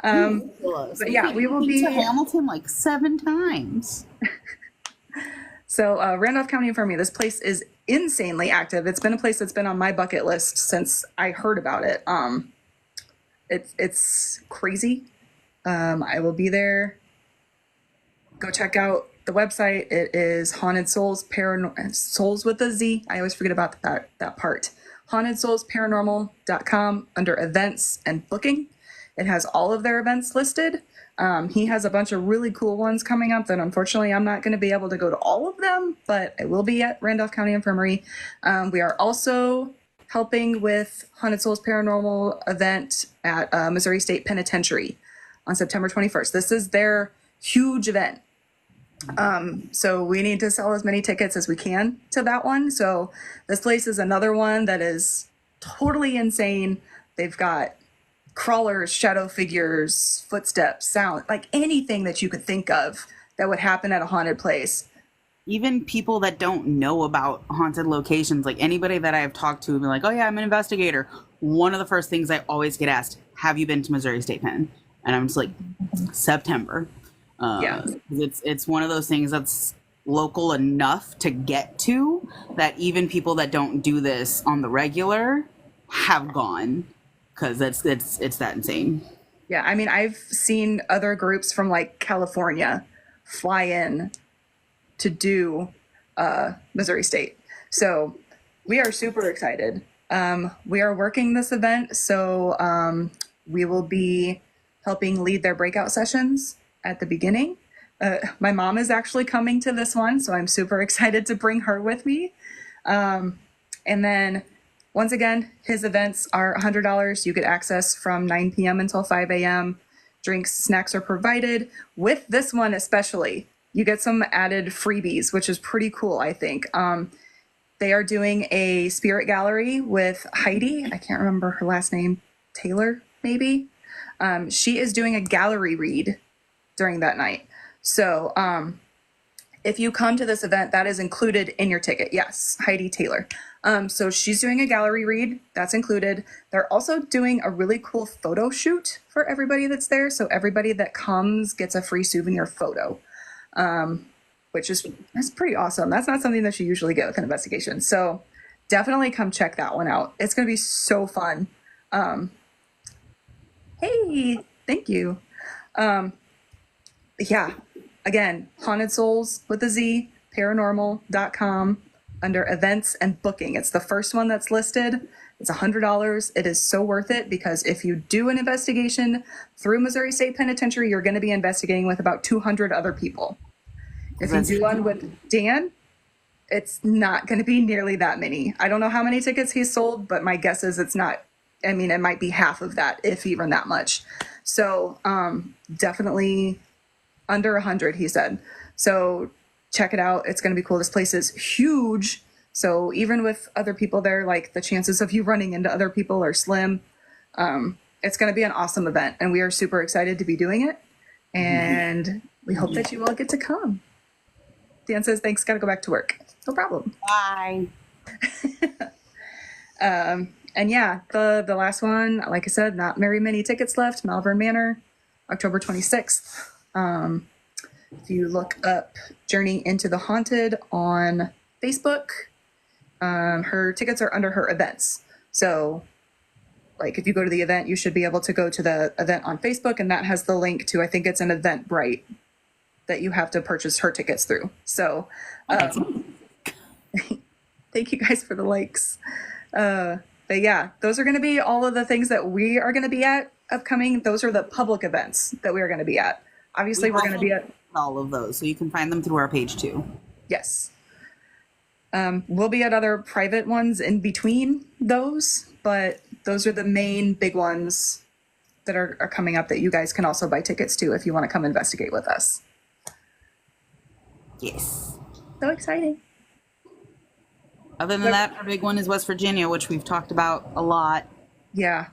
Speaker 1: But yeah, we will be to Hamilton like 7 times.
Speaker 2: So Randolph County Infirmary, this place is insanely active. It's been a place that's been on my bucket list since I heard about it. It's crazy. I will be there. Go check out the website. It is Haunted Souls Souls with a Z. I always forget about that part. HauntedSoulsParanormal.com under events and booking. It has all of their events listed. He has a bunch of really cool ones coming up that unfortunately I'm not going to be able to go to all of them, but I will be at Randolph County Infirmary. We are also helping with Haunted Souls Paranormal event at Missouri State Penitentiary on September 21st. This is their huge event. So we need to sell as many tickets as we can to that one. So this place is another one that is totally insane. They've got crawlers, shadow figures, footsteps, sound, like anything that you could think of that would happen at a haunted place.
Speaker 1: Even people that don't know about haunted locations, like anybody that I've talked to, be like, oh yeah, I'm an investigator. One of the first things I always get asked, have you been to Missouri State Pen? And I'm just like, September.
Speaker 2: Yeah.
Speaker 1: It's one of those things that's local enough to get to that even people that don't do this on the regular have gone. Because it's that insane.
Speaker 2: Yeah, I mean, I've seen other groups from like California fly in to do Missouri State. So we are super excited. We are working this event, so we will be helping lead their breakout sessions at the beginning. My mom is actually coming to this one, so I'm super excited to bring her with me. And then once again, his events are $100. You get access from 9 p.m. until 5 a.m. Drinks, snacks are provided. With this one especially, you get some added freebies, which is pretty cool, I think. They are doing a spirit gallery with Heidi. I can't remember her last name. Taylor, maybe? She is doing a gallery read during that night. So if you come to this event, that is included in your ticket. Yes, Heidi Taylor. So she's doing a gallery read. That's included. They're also doing a really cool photo shoot for everybody that's there. So everybody that comes gets a free souvenir photo, that's pretty awesome. That's not something that you usually get with an investigation. So definitely come check that one out. It's going to be so fun. Hey, thank you. Yeah, again, Haunted Souls with a Z, paranormal.com. under events and booking. It's the first one that's listed. It's $100. It is so worth it because if you do an investigation through Missouri State Penitentiary, you're going to be investigating with about 200 other people. If you do one with Dan, it's not going to be nearly that many. I don't know how many tickets he's sold, but my guess is it's not I mean, it might be half of that, if even that much. So definitely under 100, he said. So check it out. It's going to be cool. This place is huge. So even with other people there, like the chances of you running into other people are slim. It's going to be an awesome event, and we are super excited to be doing it. And we hope that you all get to come. Dan says, thanks, got to go back to work. No problem.
Speaker 1: Bye.
Speaker 2: And yeah, the last one, like I said, not very many tickets left. Malvern Manor, October 26th. If you look up Journey into the Haunted on Facebook, her tickets are under her events. So like if you go to the event, you should be able to go to the event on Facebook, and that has the link to, I think it's an Eventbrite that you have to purchase her tickets through. So thank you guys for the likes. But yeah, those are going to be all of the things that we are going to be at upcoming. Those are the public events that we are going to be at. Obviously, we're going to be at
Speaker 1: all of those, so you can find them through our page too.
Speaker 2: Yes. We'll be at other private ones in between those, but those are the main big ones that are coming up that you guys can also buy tickets to if you want to come investigate with us.
Speaker 1: Yes.
Speaker 2: So exciting.
Speaker 1: Other than that, our big one is West Virginia, which we've talked about a lot.
Speaker 2: Yeah.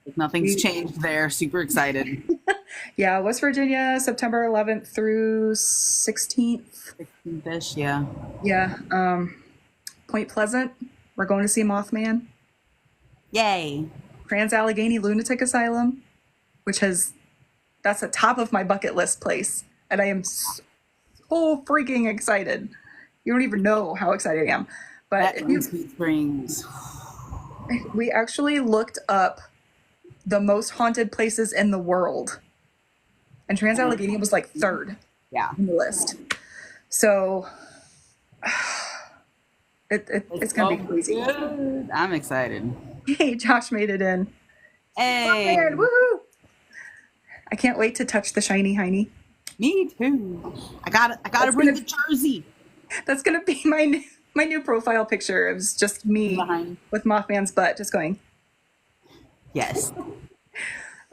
Speaker 1: Like nothing's changed there. Super excited.
Speaker 2: Yeah, West Virginia, September 11th through 16th.
Speaker 1: 16th-ish, yeah.
Speaker 2: Yeah. Point Pleasant, we're going to see Mothman.
Speaker 1: Yay.
Speaker 2: Trans Allegheny Lunatic Asylum, that's the top of my bucket list place. And I am so freaking excited. You don't even know how excited I am. But
Speaker 1: Sweet Springs.
Speaker 2: We actually looked up the most haunted places in the world. And Trans Allegheny was like third in the list. So it's going to be crazy.
Speaker 1: Good. I'm excited.
Speaker 2: Hey, Josh made it in.
Speaker 1: Hey.
Speaker 2: Oh, man, woohoo! I can't wait to touch the shiny hiney.
Speaker 1: Me too. I gotta bring the jersey.
Speaker 2: That's going to be my new profile picture. It was just me with Mothman's butt just going.
Speaker 1: Yes.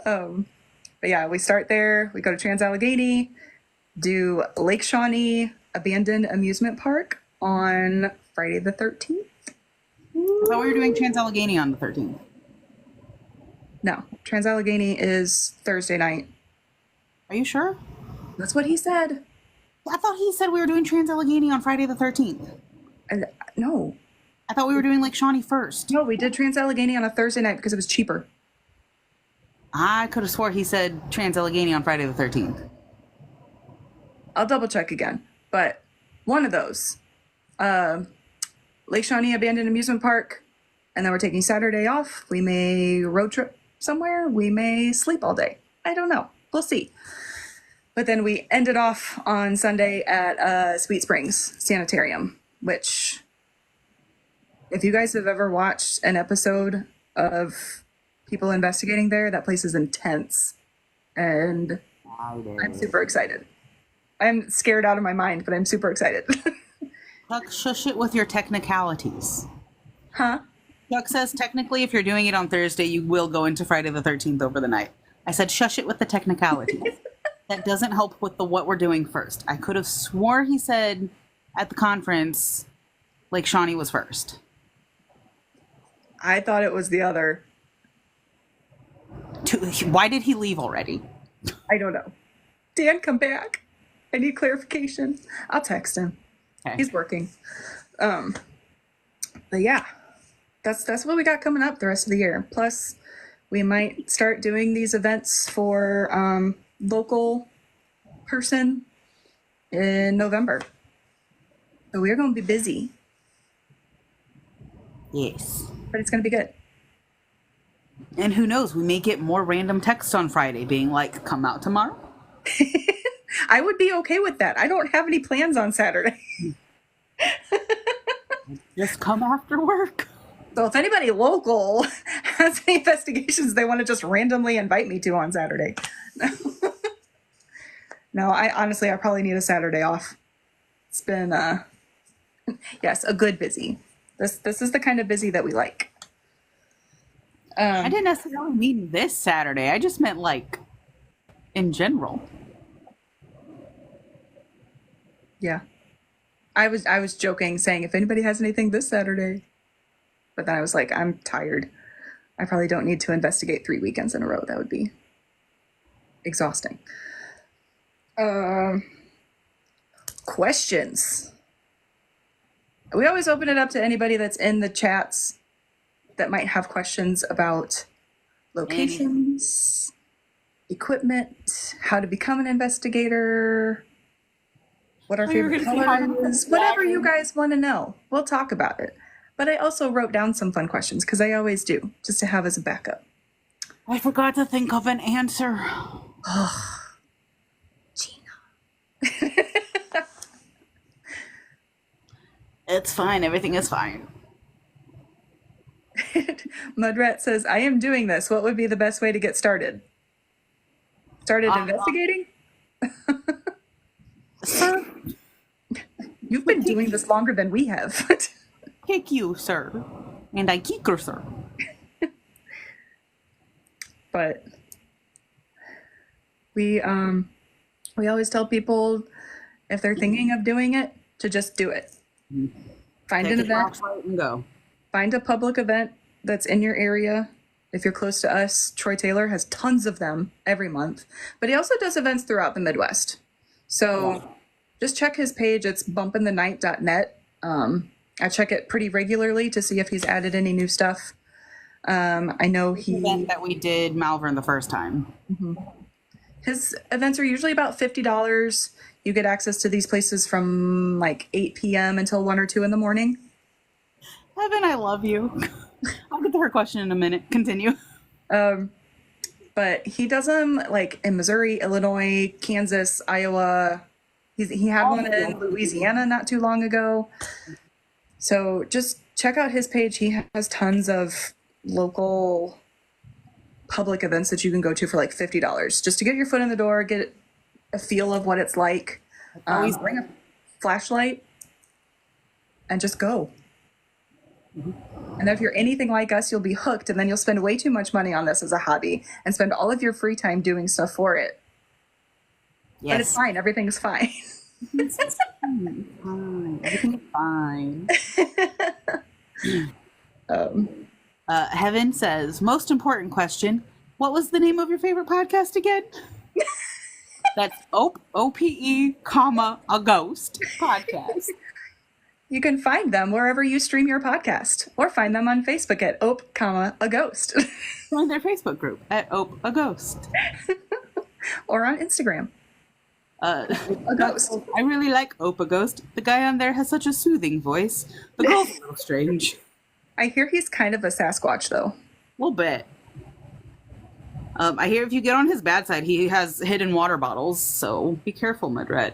Speaker 2: But yeah, we start there. We go to Trans Allegheny, do Lake Shawnee Abandoned Amusement Park on Friday the 13th.
Speaker 1: I thought we were doing Trans Allegheny on the 13th.
Speaker 2: No, Trans Allegheny is Thursday night.
Speaker 1: Are you sure?
Speaker 2: That's what he said.
Speaker 1: I thought he said we were doing Trans Allegheny on Friday the 13th.
Speaker 2: No.
Speaker 1: I thought we were doing Lake Shawnee first.
Speaker 2: No, we did Trans Allegheny on a Thursday night because it was cheaper.
Speaker 1: I could have swore he said Trans Allegheny on Friday the 13th.
Speaker 2: I'll double check again. But one of those. Lake Shawnee Abandoned Amusement Park. And then we're taking Saturday off. We may road trip somewhere. We may sleep all day. I don't know. We'll see. But then we ended off on Sunday at Sweet Springs Sanitarium, which, if you guys have ever watched an episode of people investigating there, that place is intense. And I'm super excited. I'm scared out of my mind, but I'm super excited.
Speaker 1: Chuck, shush it with your technicalities.
Speaker 2: Huh?
Speaker 1: Chuck says technically if you're doing it on Thursday, you will go into Friday the 13th over the night. I said shush it with the technicalities. That doesn't help with the what we're doing first. I could have swore he said at the conference Lake Shawnee was first.
Speaker 2: I thought it was the other.
Speaker 1: Why did he leave already?
Speaker 2: I don't know. Dan, come back. I need clarification. I'll text him.
Speaker 1: Okay.
Speaker 2: He's working. But yeah, that's what we got coming up the rest of the year. Plus, we might start doing these events for local person in November. So we're going to be busy.
Speaker 1: Yes.
Speaker 2: But it's going to be good.
Speaker 1: And who knows, we may get more random texts on Friday being like, come out tomorrow.
Speaker 2: I would be okay with that. I don't have any plans on Saturday.
Speaker 1: Just come after work.
Speaker 2: So if anybody local has any investigations they want to just randomly invite me to on Saturday. No, I probably need a Saturday off. It's been, yes, a good busy. This is the kind of busy that we like.
Speaker 1: I didn't necessarily mean this Saturday. I just meant like in general.
Speaker 2: Yeah. I was joking, saying if anybody has anything this Saturday. But then I was like, I'm tired. I probably don't need to investigate 3 weekends in a row. That would be exhausting. Questions. We always open it up to anybody that's in the chats that might have questions about locations, equipment, how to become an investigator, what our
Speaker 1: Oh, you were
Speaker 2: favorite
Speaker 1: gonna say how to
Speaker 2: color
Speaker 1: become
Speaker 2: is,
Speaker 1: a
Speaker 2: whatever
Speaker 1: dragon.
Speaker 2: you guys want to know. We'll talk about it. But I also wrote down some fun questions because I always do, just to have as a backup.
Speaker 1: I forgot to think of an answer.
Speaker 2: Gina.
Speaker 1: It's fine. Everything is fine.
Speaker 2: Mudrat says, I am doing this. What would be the best way to get started? Started investigating?
Speaker 1: Sir,
Speaker 2: You've been doing this longer than we have.
Speaker 1: kick you, sir. And I kick her, sir.
Speaker 2: But we always tell people if they're thinking of doing it to just do it. Find
Speaker 1: Take
Speaker 2: an
Speaker 1: a
Speaker 2: event,
Speaker 1: flashlight and go.
Speaker 2: find a public event that's in your area. If you're close to us, Troy Taylor has tons of them every month, but he also does events throughout the Midwest. So just check his page. It's bumpinthenight.net. I check it pretty regularly to see if he's added any new stuff. I know
Speaker 1: The event that we did Malvern the first time.
Speaker 2: his events are usually about $50. You get access to these places from like 8 p.m. until 1 or 2 in the morning.
Speaker 1: Evan, I love you. I'll get to her question in a minute. Continue.
Speaker 2: But he does them like in Missouri, Illinois, Kansas, Iowa. He had one in Louisiana not too long ago. So just check out his page. He has tons of local public events that you can go to for like $50 just to get your foot in the door, get a feel of what it's like.
Speaker 1: Always
Speaker 2: Bring a flashlight and just go. And if you're anything like us, you'll be hooked, and then you'll spend way too much money on this as a hobby and spend all of your free time doing stuff for it. But it's
Speaker 1: Yes.
Speaker 2: fine. Everything's fine.
Speaker 1: Fine. Everything is fine. Heaven says, most important question. What was the name of your favorite podcast again? That's OPE, comma, a ghost podcast.
Speaker 2: You can find them wherever you stream your podcast, or find them on Facebook at Ope, comma, a ghost,
Speaker 1: Join their Facebook group at Ope, a ghost.
Speaker 2: or on Instagram.
Speaker 1: A
Speaker 2: ghost.
Speaker 1: I really like Ope, a ghost. The guy on there has such a soothing voice. The girl's a little strange.
Speaker 2: I hear he's kind of a Sasquatch, though.
Speaker 1: A little bit. I hear if you get on his bad side, he has hidden water bottles, so be careful, Mudret.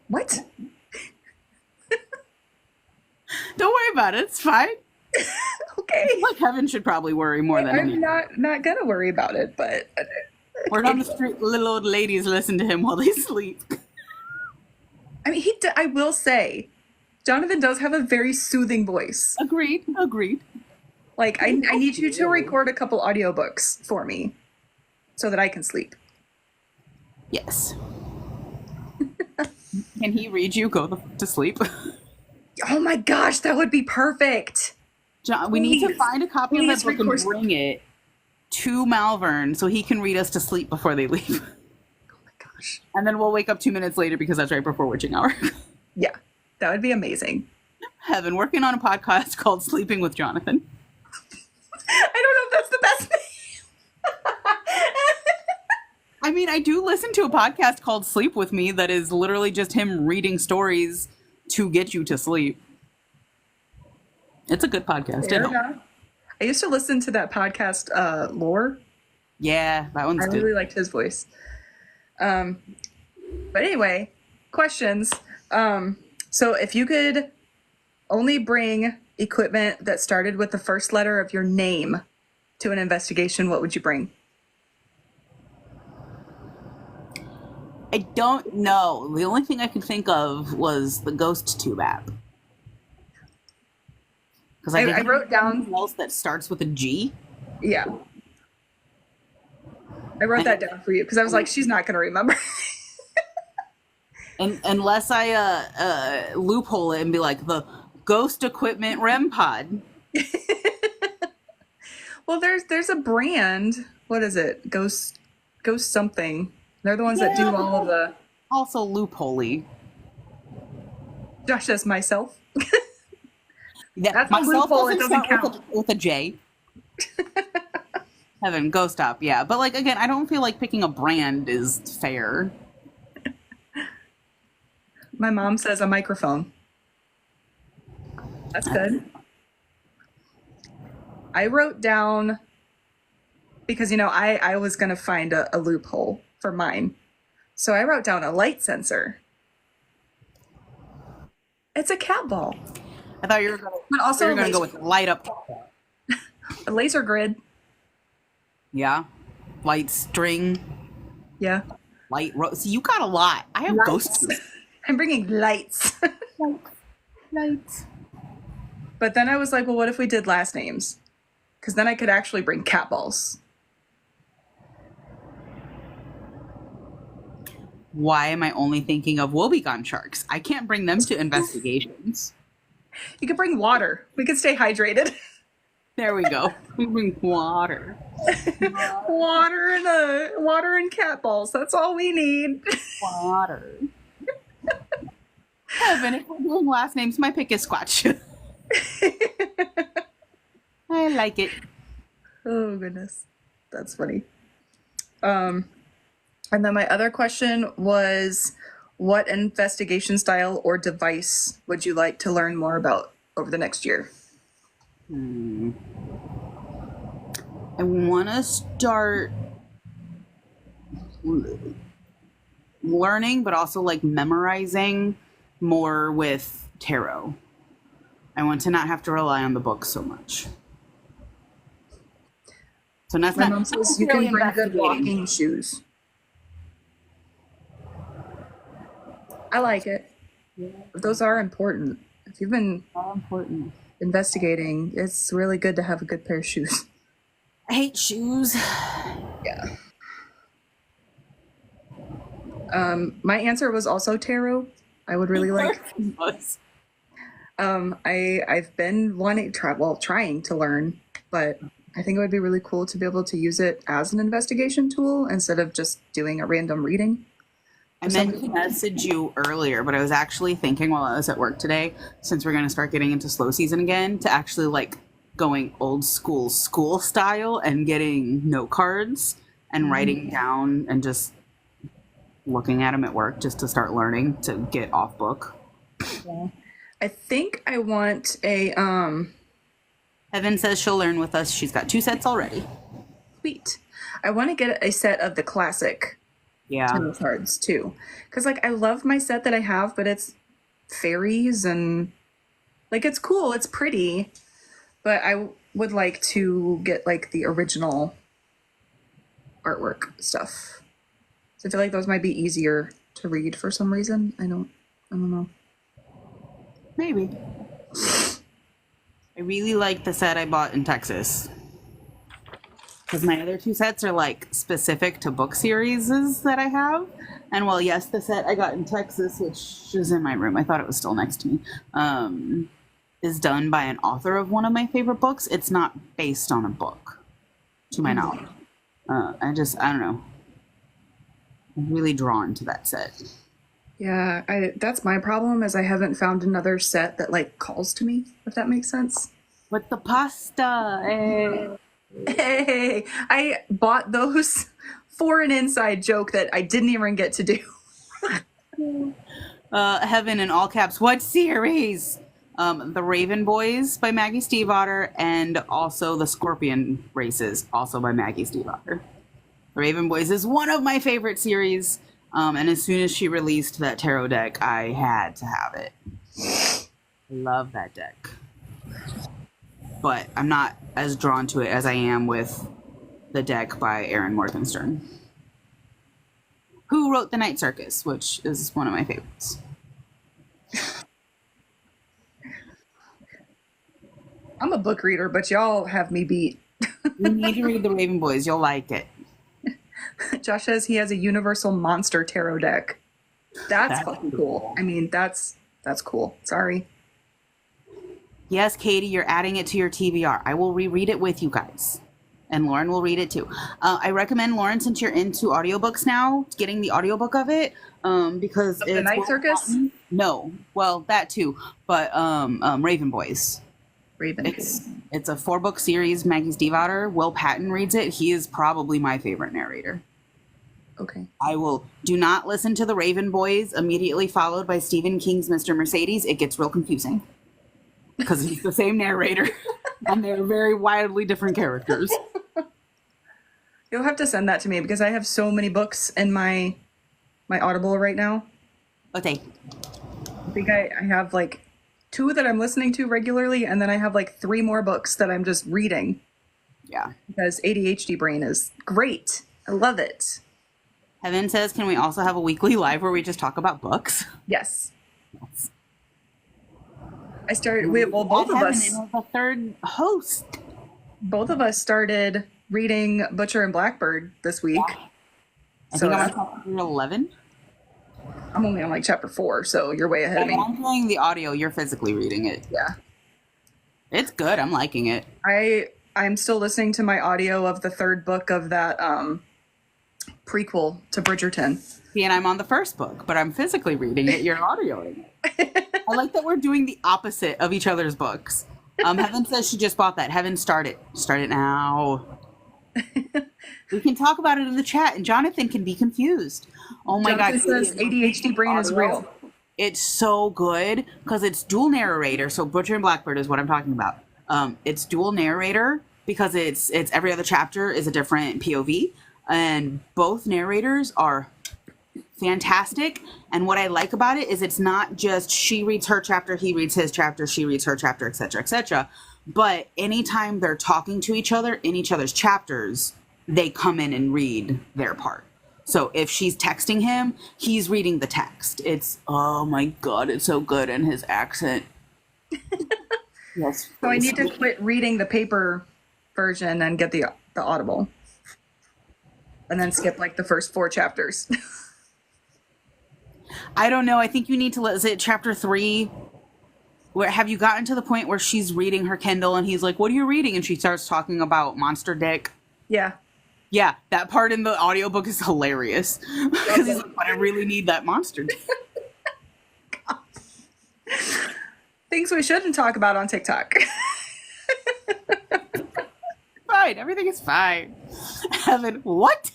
Speaker 2: What?
Speaker 1: Don't worry about it. It's fine.
Speaker 2: Okay.
Speaker 1: Like Heaven should probably worry more than
Speaker 2: I'm
Speaker 1: anything.
Speaker 2: not gonna worry about it, but
Speaker 1: Word on the street, little old ladies listen to him while they sleep.
Speaker 2: I mean, I will say, Jonathan does have a very soothing voice.
Speaker 1: Agreed.
Speaker 2: Like, I need you to record a couple audiobooks for me so that I can sleep.
Speaker 1: Yes. Can he read you go to sleep?
Speaker 2: Oh my gosh, that would be perfect.
Speaker 1: John, we need to
Speaker 2: Please.
Speaker 1: find a copy of
Speaker 2: Please
Speaker 1: that book and
Speaker 2: record-
Speaker 1: bring it to Malvern so he can read us to sleep before they leave.
Speaker 2: Oh my gosh.
Speaker 1: And then we'll wake up 2 minutes later because that's right before witching hour.
Speaker 2: Yeah, that would be amazing.
Speaker 1: Heaven, working on a podcast called Sleeping with Jonathan.
Speaker 2: I don't know if that's the best thing.
Speaker 1: I mean, I do listen to a podcast called Sleep With Me that is literally just him reading stories to get you to sleep. It's a good podcast.
Speaker 2: Fair
Speaker 1: It'll-
Speaker 2: enough. I used to listen to that podcast, Lore.
Speaker 1: Yeah, that one's
Speaker 2: I
Speaker 1: good.
Speaker 2: really liked his voice. But anyway, questions. So if you could only bring equipment that started with the first letter of your name to an investigation, what would you bring?
Speaker 1: I don't know. The only thing I could think of was the Ghost Tube app. Because
Speaker 2: I wrote down,
Speaker 1: something else that starts with a G.
Speaker 2: yeah, I wrote that down for you because I was like, she's not going to remember.
Speaker 1: And unless I loophole it and be like the Ghost Equipment REM Pod.
Speaker 2: Well, there's a brand. What is it? Ghost something. They're the ones that do all of the.
Speaker 1: Also loopholey.
Speaker 2: Josh says myself.
Speaker 1: Yeah,
Speaker 2: That's a
Speaker 1: myself
Speaker 2: loophole. It
Speaker 1: doesn't
Speaker 2: doesn't
Speaker 1: start
Speaker 2: count.
Speaker 1: with a J. Heaven, go stop. Yeah, but like again, I don't feel like picking a brand is fair.
Speaker 2: My mom says a microphone. That's good. I wrote down because I was gonna find a loophole for mine, so I wrote down a light sensor. It's a cat ball,
Speaker 1: I thought you were going
Speaker 2: but also
Speaker 1: to go with light up.
Speaker 2: a laser grid.
Speaker 1: Yeah, light string,
Speaker 2: Yeah,
Speaker 1: light. See, you got a lot. I have
Speaker 2: Lights.
Speaker 1: ghosts.
Speaker 2: I'm bringing lights.
Speaker 1: Lights.
Speaker 2: But then I was like, well, what if we did last names? Because then I could actually bring cat balls.
Speaker 1: Why am I only thinking of woebegone sharks? I can't bring them to investigations.
Speaker 2: You could bring water. We could stay hydrated.
Speaker 1: There we go. We bring water.
Speaker 2: water and cat balls. That's all we need.
Speaker 1: Water. Heaven, if we're doing last names, my pick is Squatch. I like it.
Speaker 2: Oh goodness, that's funny. And then my other question was, what investigation style or device would you like to learn more about over the next year?
Speaker 1: I want to start learning, but also like memorizing more with tarot. I want to not have to rely on the book so much. So that's
Speaker 2: My
Speaker 1: not
Speaker 2: mom says you can bring good walking shoes. I like it. Those are important. If you've been
Speaker 1: important.
Speaker 2: investigating, it's really good to have a good pair of shoes.
Speaker 1: I hate shoes.
Speaker 2: Yeah. My answer was also tarot. I would really like. I've been trying to learn, but I think it would be really cool to be able to use it as an investigation tool instead of just doing a random reading.
Speaker 1: I meant to message you earlier, but I was actually thinking while I was at work today, since we're going to start getting into slow season again, to actually like going old school style and getting note cards and writing down and just looking at them at work just to start learning to get off book.
Speaker 2: Yeah. I think I want a
Speaker 1: Evan says she'll learn with us. She's got 2 sets already.
Speaker 2: Sweet. I want to get a set of the classic tarot cards too, because like I love my set that I have, but it's fairies and like it's cool, it's pretty, but I would like to get like the original artwork stuff. So I feel like those might be easier to read for some reason. I don't know.
Speaker 1: Maybe. I really like the set I bought in Texas. Because my other 2 sets are like specific to book series that I have. And while yes, the set I got in Texas, which is in my room, I thought it was still next to me, is done by an author of one of my favorite books. It's not based on a book, to my knowledge. I don't know. I'm really drawn to that set.
Speaker 2: Yeah, that's my problem is I haven't found another set that like calls to me, if that makes sense.
Speaker 1: With the pasta.
Speaker 2: Hey, I bought those for an inside joke that I didn't even get to do.
Speaker 1: Heaven in all caps. What series? The Raven Boys by Maggie Stiefvater and also the Scorpion Races, also by Maggie Stiefvater. The Raven Boys is one of my favorite series. And as soon as she released that tarot deck, I had to have it. I love that deck. But I'm not as drawn to it as I am with the deck by Erin Morgenstern, who wrote The Night Circus, which is one of my favorites.
Speaker 2: I'm a book reader, but y'all have me beat.
Speaker 1: You need to read the Raven Boys. You'll like it.
Speaker 2: Josh says he has a Universal Monster Tarot deck. That's fucking cool. I mean, that's cool. Sorry.
Speaker 1: Yes, Katie, you're adding it to your TBR. I will reread it with you guys. And Lauren will read it too. I recommend, Lauren, since you're into audiobooks now, getting the audiobook of it. Because
Speaker 2: The Night Circus?
Speaker 1: No. Well, that too. But Raven Boys.
Speaker 2: Raven.
Speaker 1: It's a 4-book series. Maggie Stiefvater. Will Patton reads it. He is probably my favorite narrator.
Speaker 2: Okay.
Speaker 1: I will do not listen to the Raven Boys immediately followed by Stephen King's Mr. Mercedes. It gets real confusing because he's the same narrator and they're very wildly different characters.
Speaker 2: You'll have to send that to me because I have so many books in my Audible right now.
Speaker 1: Okay.
Speaker 2: I think I have like 2 that I'm listening to regularly, and then I have like 3 more books that I'm just reading
Speaker 1: Yeah.
Speaker 2: because ADHD brain is great. I love it.
Speaker 1: Heaven says, can we also have a weekly live where we just talk about books?
Speaker 2: Yes. I started. Both of us.
Speaker 1: A third host.
Speaker 2: Both of us started reading Butcher and Blackbird this week.
Speaker 1: I
Speaker 2: So
Speaker 1: think I'm on chapter 11.
Speaker 2: I'm only on like chapter 4, so you're way ahead of me.
Speaker 1: I'm doing the audio. You're physically reading it.
Speaker 2: Yeah.
Speaker 1: It's good. I'm liking it.
Speaker 2: I'm still listening to my audio of the 3rd book of that prequel to Bridgerton.
Speaker 1: See, and I'm on the first book, but I'm physically reading it. You're audioing it. I like that we're doing the opposite of each other's books. Heaven says she just bought that. Heaven, start it. Start it now. We can talk about it in the chat, and Jonathan can be confused. Oh my
Speaker 2: Jonathan
Speaker 1: God.
Speaker 2: says ADHD brain is real.
Speaker 1: It's so good because it's dual narrator. So Butcher and Blackbird is what I'm talking about. It's dual narrator because it's every other chapter is a different POV, and both narrators are fantastic. And what I like about it is it's not just she reads her chapter, he reads his chapter, she reads her chapter, etc., etc. But anytime they're talking to each other in each other's chapters, they come in and read their part. So if she's texting him, he's reading the text. It's, oh my God, it's so good. And his accent. Yes.
Speaker 2: So I need to quit reading the paper version and get the Audible. And then skip like the first 4 chapters.
Speaker 1: I don't know. I think you need to is it chapter 3? Where have you gotten to the point where she's reading her Kindle and he's like, what are you reading? And she starts talking about Monster Dick.
Speaker 2: Yeah.
Speaker 1: Yeah, that part in the audiobook is hilarious. Because he's like, but I really need that Monster Dick.
Speaker 2: Things we shouldn't talk about on TikTok.
Speaker 1: Fine. Everything is fine. Heaven, what?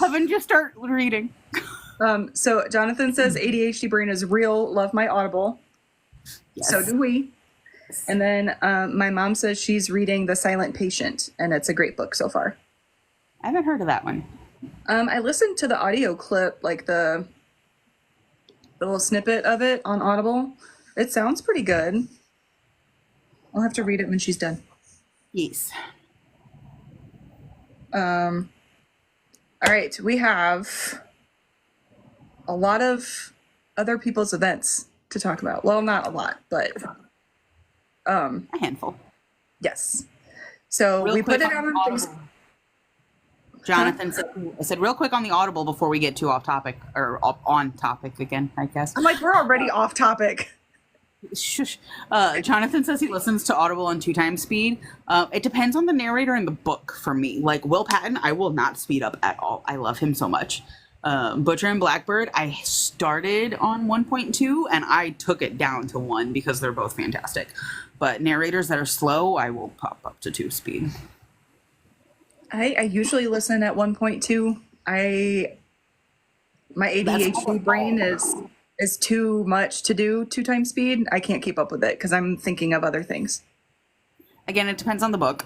Speaker 1: Heaven, just start reading.
Speaker 2: So Jonathan says ADHD brain is real. Love my Audible.
Speaker 1: Yes.
Speaker 2: So do we. And then my mom says she's reading The Silent Patient, and it's a great book so far.
Speaker 1: I haven't heard of that one.
Speaker 2: I listened to the audio clip, like the little snippet of it on Audible. It sounds pretty good. I'll have to read it when she's done.
Speaker 1: Yes.
Speaker 2: All right, we have a lot of other people's events to talk about. Well, not a lot, but
Speaker 1: A handful.
Speaker 2: yes. So
Speaker 1: Real
Speaker 2: we
Speaker 1: quick
Speaker 2: put it
Speaker 1: on
Speaker 2: on
Speaker 1: Audible. Jonathan said, I said real quick on the Audible before we get too off topic or on topic again, I guess.
Speaker 2: I'm like, we're already off topic.
Speaker 1: Shush. Jonathan says he listens to Audible on 2 times speed. It depends on the narrator and the book for me. Like Will Patton, I will not speed up at all. I love him so much. Butcher and Blackbird, I started on 1.2 and I took it down to 1 because they're both fantastic. But narrators that are slow, I will pop up to 2 speed.
Speaker 2: I usually listen at 1.2. My ADHD brain is too much to do 2 times speed. I can't keep up with it because I'm thinking of other things.
Speaker 1: Again, it depends on the book.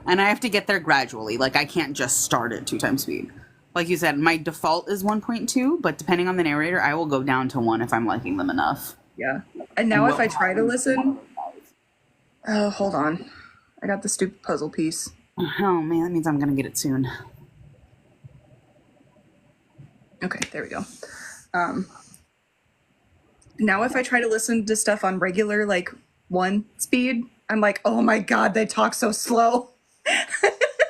Speaker 1: And I have to get there gradually. Like, I can't just start at 2 times speed. Like you said, my default is 1.2, but depending on the narrator, I will go down to 1 if I'm liking them enough.
Speaker 2: Yeah. And now if I try to listen... Oh, hold on. I got the stupid puzzle piece.
Speaker 1: Oh, man, that means I'm going to get it soon.
Speaker 2: Okay, there we go. Now if I try to listen to stuff on regular, like 1 speed, I'm like, oh my God, they talk so slow.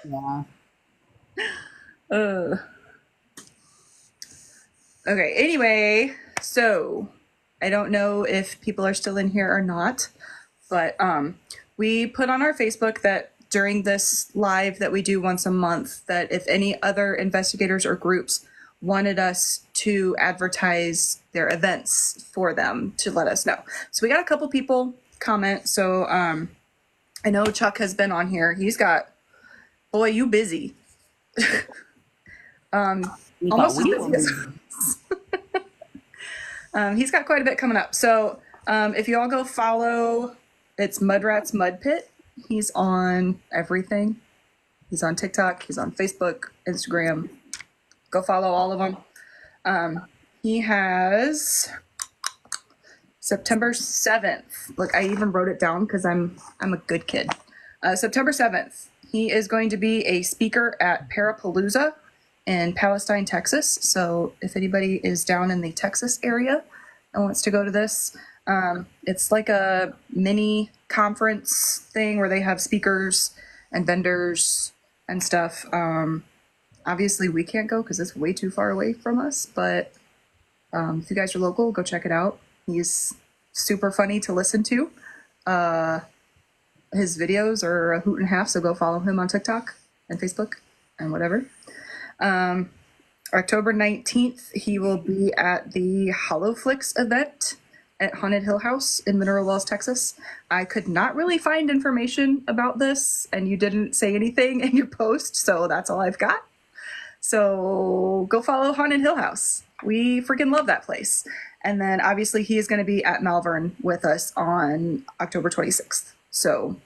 Speaker 1: Yeah.
Speaker 2: Ugh. Okay, anyway, so I don't know if people are still in here or not, but we put on our Facebook that during this live that we do once a month, that if any other investigators or groups wanted us to advertise their events for them, to let us know. So we got a couple people comment. So I know Chuck has been on here. He's got, boy, you busy.
Speaker 1: We
Speaker 2: Almost
Speaker 1: thought
Speaker 2: as busy as he's got quite a bit coming up. So if you all go follow, it's Mudrats Mud Pit. He's on everything. He's on TikTok. He's on Facebook, Instagram. Go follow all of them. He has September 7th. Look, I even wrote it down because I'm a good kid. September 7th. He is going to be a speaker at Parapalooza in Palestine, Texas. So if anybody is down in the Texas area and wants to go to this, it's like a mini conference thing where they have speakers and vendors and stuff. Obviously, we can't go because it's way too far away from us. But if you guys are local, go check it out. He's super funny to listen to. His videos are a hoot and a half, so go follow him on TikTok and Facebook and whatever. October 19th, he will be at the HoloFlix event at Haunted Hill House in Mineral Wells, Texas. I could not really find information about this, and you didn't say anything in your post, so that's all I've got. So go follow Haunted Hill House. We freaking love that place. And then obviously he is going to be at Malvern with us on October 26th. So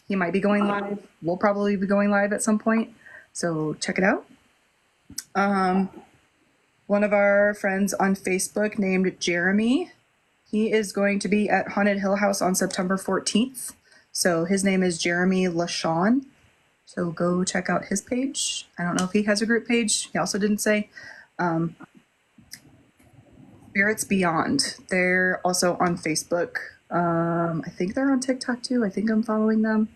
Speaker 2: he might be going live. We'll probably be going live at some point. So check it out. One of our friends on Facebook named Jeremy, he is going to be at Haunted Hill House on September 14th. So his name is Jeremy LaShawn. So go check out his page. I don't know if he has a group page. He also didn't say. Spirits Beyond. They're also on Facebook. I think they're on TikTok too. I think I'm following them.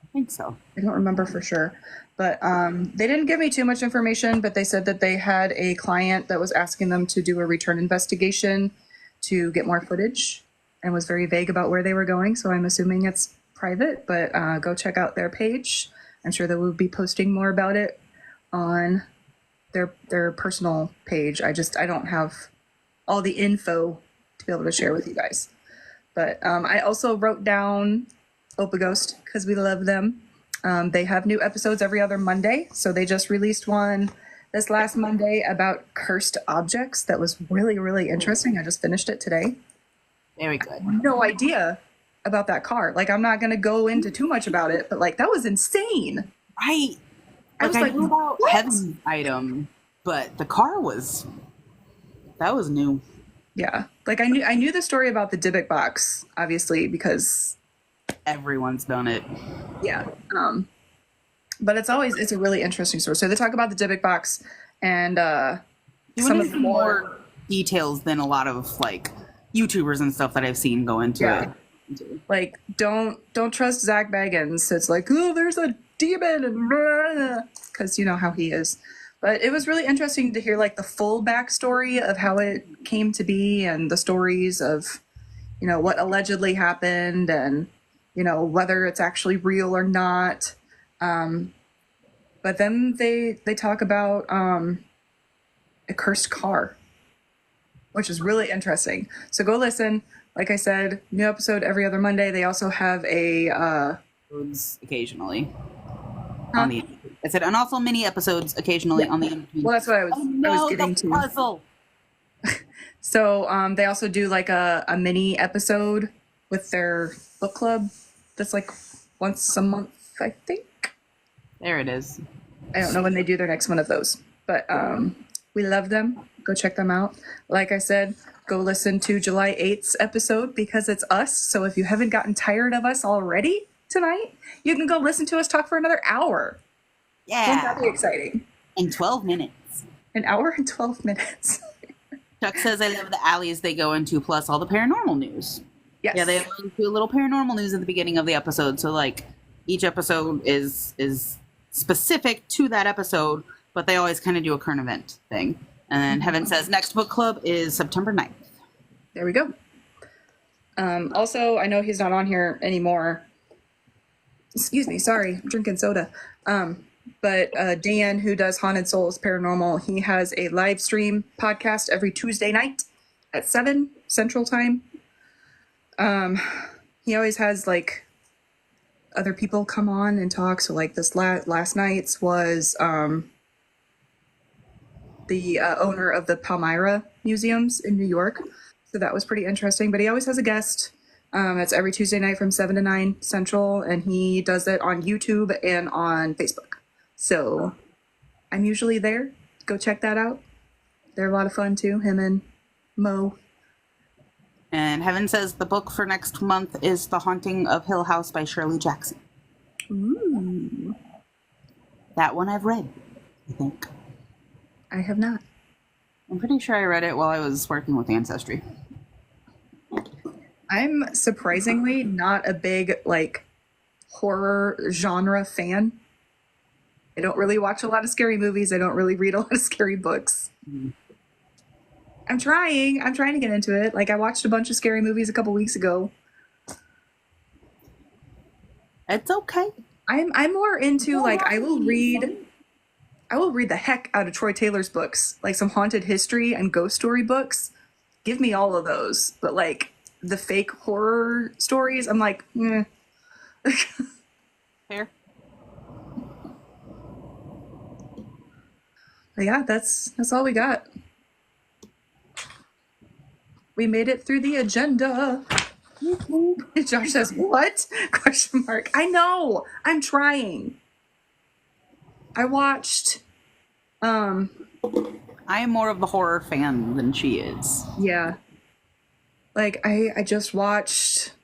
Speaker 1: I think so.
Speaker 2: I don't remember for sure. But they didn't give me too much information, but they said that they had a client that was asking them to do a return investigation to get more footage and was very vague about where they were going. So I'm assuming it's private, but go check out their page. I'm sure they will be posting more about it on their personal page. I don't have all the info to be able to share with you guys. But I also wrote down Opaghost because we love them. They have new episodes every other Monday. So they just released one this last Monday about cursed objects. That was really, really interesting. I just finished it today.
Speaker 1: Very good.
Speaker 2: No idea about that car. Like, I'm not going to go into too much about it, but like, that was insane.
Speaker 1: Right.
Speaker 2: I was
Speaker 1: I
Speaker 2: like,
Speaker 1: knew about
Speaker 2: what?
Speaker 1: Heaven item, but the car that was new.
Speaker 2: Yeah. Like I knew the story about the Dybbuk box, obviously, because
Speaker 1: Everyone's done it.
Speaker 2: yeah. But it's a really interesting story. So they talk about the Dybbuk box and some of the more
Speaker 1: details than a lot of like YouTubers and stuff that I've seen go into it.
Speaker 2: Like don't trust Zach Baggins. It's like, oh, there's a demon and because you know how he is. But it was really interesting to hear like the full backstory of how it came to be and the stories of, you know, what allegedly happened and, you know, whether it's actually real or not. But then they talk about a cursed car, which is really interesting. So go listen. Like I said, new episode every other Monday. They also have a
Speaker 1: occasionally on the. I said, and also mini episodes occasionally on the in-between.
Speaker 2: Well, that's what I was getting to.
Speaker 1: Puzzle.
Speaker 2: So they also do like a mini episode with their book club. That's like once a month, I think.
Speaker 1: There it is.
Speaker 2: I don't know when they do their next one of those, but we love them. Go check them out. Like I said, go listen to July 8th's episode because it's us. So if you haven't gotten tired of us already tonight, you can go listen to us talk for another hour.
Speaker 1: Yeah.
Speaker 2: Won't that be exciting?
Speaker 1: In 12 minutes.
Speaker 2: An hour and 12 minutes.
Speaker 1: Chuck says, I love the alleys they go into, plus all the paranormal news.
Speaker 2: Yes.
Speaker 1: Yeah, they do a little paranormal news at the beginning of the episode. So like each episode is specific to that episode, but they always kind of do a current event thing. And then Heaven Says next book club is September 9th.
Speaker 2: There we go. Also, I know he's not on here anymore. Excuse me, sorry, I'm drinking soda. But Dan, who does Haunted Souls Paranormal, he has a live stream podcast every Tuesday night at 7 Central Time. He always has like other people come on and talk. So like this last night's was the owner of the Palmyra Museums in New York. So that was pretty interesting. But he always has a guest. It's every Tuesday night from 7 to 9 Central, and he does it on YouTube and on Facebook. So I'm usually there. Go check that out. They're a lot of fun too, him and Mo.
Speaker 1: And Heaven Says the book for next month is The Haunting of Hill House by Shirley Jackson.
Speaker 2: Ooh.
Speaker 1: That one I've read, I think.
Speaker 2: I have not.
Speaker 1: I'm pretty sure I read it while I was working with Ancestry.
Speaker 2: I'm surprisingly not a big like horror genre fan. I don't really watch a lot of scary movies. I don't really read a lot of scary books.
Speaker 1: Mm.
Speaker 2: I'm trying to get into it. Like I watched a bunch of scary movies a couple weeks ago.
Speaker 1: It's okay.
Speaker 2: I'm more into like I will read the heck out of Troy Taylor's books, like some haunted history and ghost story books. Give me all of those. But like the fake horror stories, I'm like, eh.
Speaker 1: Fair.
Speaker 2: But yeah, that's all we got. We made it through the agenda. Josh says, "What?" Question mark. I know. I'm trying. I watched.
Speaker 1: I am more of the horror fan than she is.
Speaker 2: Yeah. Like I just watched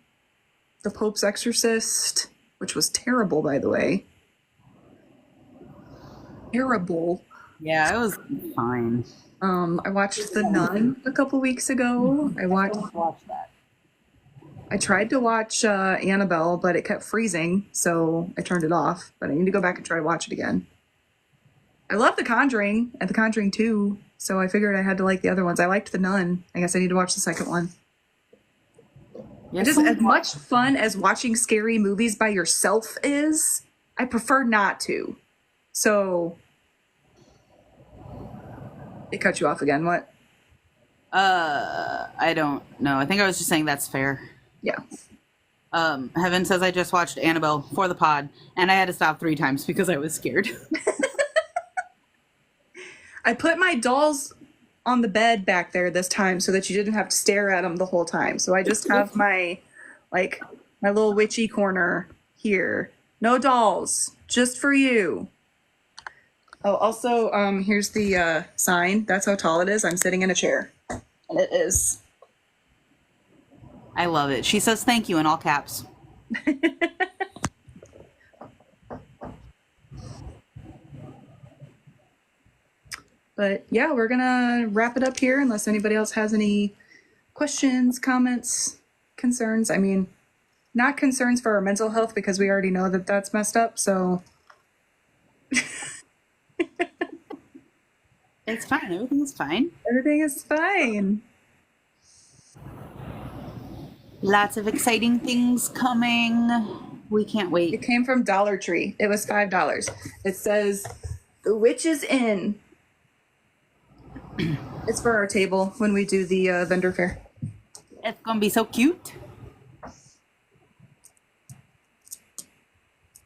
Speaker 2: The Pope's Exorcist, which was terrible, by the way. Terrible.
Speaker 1: Yeah, it was fine.
Speaker 2: I watched The Nun a couple weeks ago.
Speaker 1: Watch that.
Speaker 2: I tried to watch Annabelle, but it kept freezing, so I turned it off. But I need to go back and try to watch it again. I love The Conjuring and The Conjuring 2, so I figured I had to like the other ones. I liked The Nun. I guess I need to watch the second one.
Speaker 1: Yes,
Speaker 2: Just as much fun as watching scary movies by yourself is, I prefer not to. So, it cut you off again. What?
Speaker 1: I don't know. I think I was just saying that's fair.
Speaker 2: Yeah.
Speaker 1: Heaven Says I just watched Annabelle for the pod, and I had to stop 3 times because I was scared.
Speaker 2: I put my dolls on the bed back there this time so that you didn't have to stare at them the whole time. So I just have my little witchy corner here. No dolls, just for you. Oh, also, here's the sign. That's how tall it is. I'm sitting in a chair, and it is.
Speaker 1: I love it. She says thank you in all caps.
Speaker 2: But yeah, we're gonna wrap it up here unless anybody else has any questions, comments, concerns. I mean, not concerns for our mental health because we already know that that's messed up. So
Speaker 1: It's fine. Everything's fine.
Speaker 2: everything is fine.
Speaker 1: Lots of exciting things coming. We can't
Speaker 2: It
Speaker 1: wait.
Speaker 2: came from Dollar Tree. It was $5. It says The Witch is In. It's for our table when we do the vendor fair.
Speaker 1: It's gonna be so cute.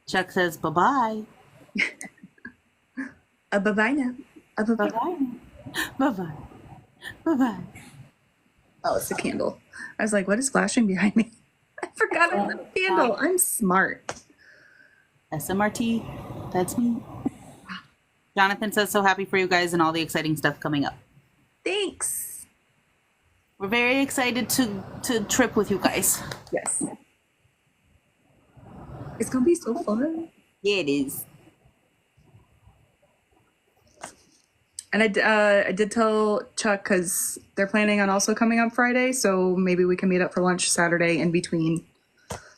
Speaker 1: Chuck says bye-bye.
Speaker 2: Bye-bye now. Bye-bye.
Speaker 1: Bye-bye. Bye-bye. Bye-bye.
Speaker 2: Oh, it's the candle. I was like, what is flashing behind me? I forgot I lit a candle. I'm smart.
Speaker 1: SMRT. That's me. Jonathan says so happy for you guys and all the exciting stuff coming up.
Speaker 2: Thanks.
Speaker 1: We're very excited to trip with you guys.
Speaker 2: Yes. It's gonna be so fun.
Speaker 1: Yeah, it is.
Speaker 2: And I did tell Chuck because they're planning on also coming up Friday, so maybe we can meet up for lunch Saturday in between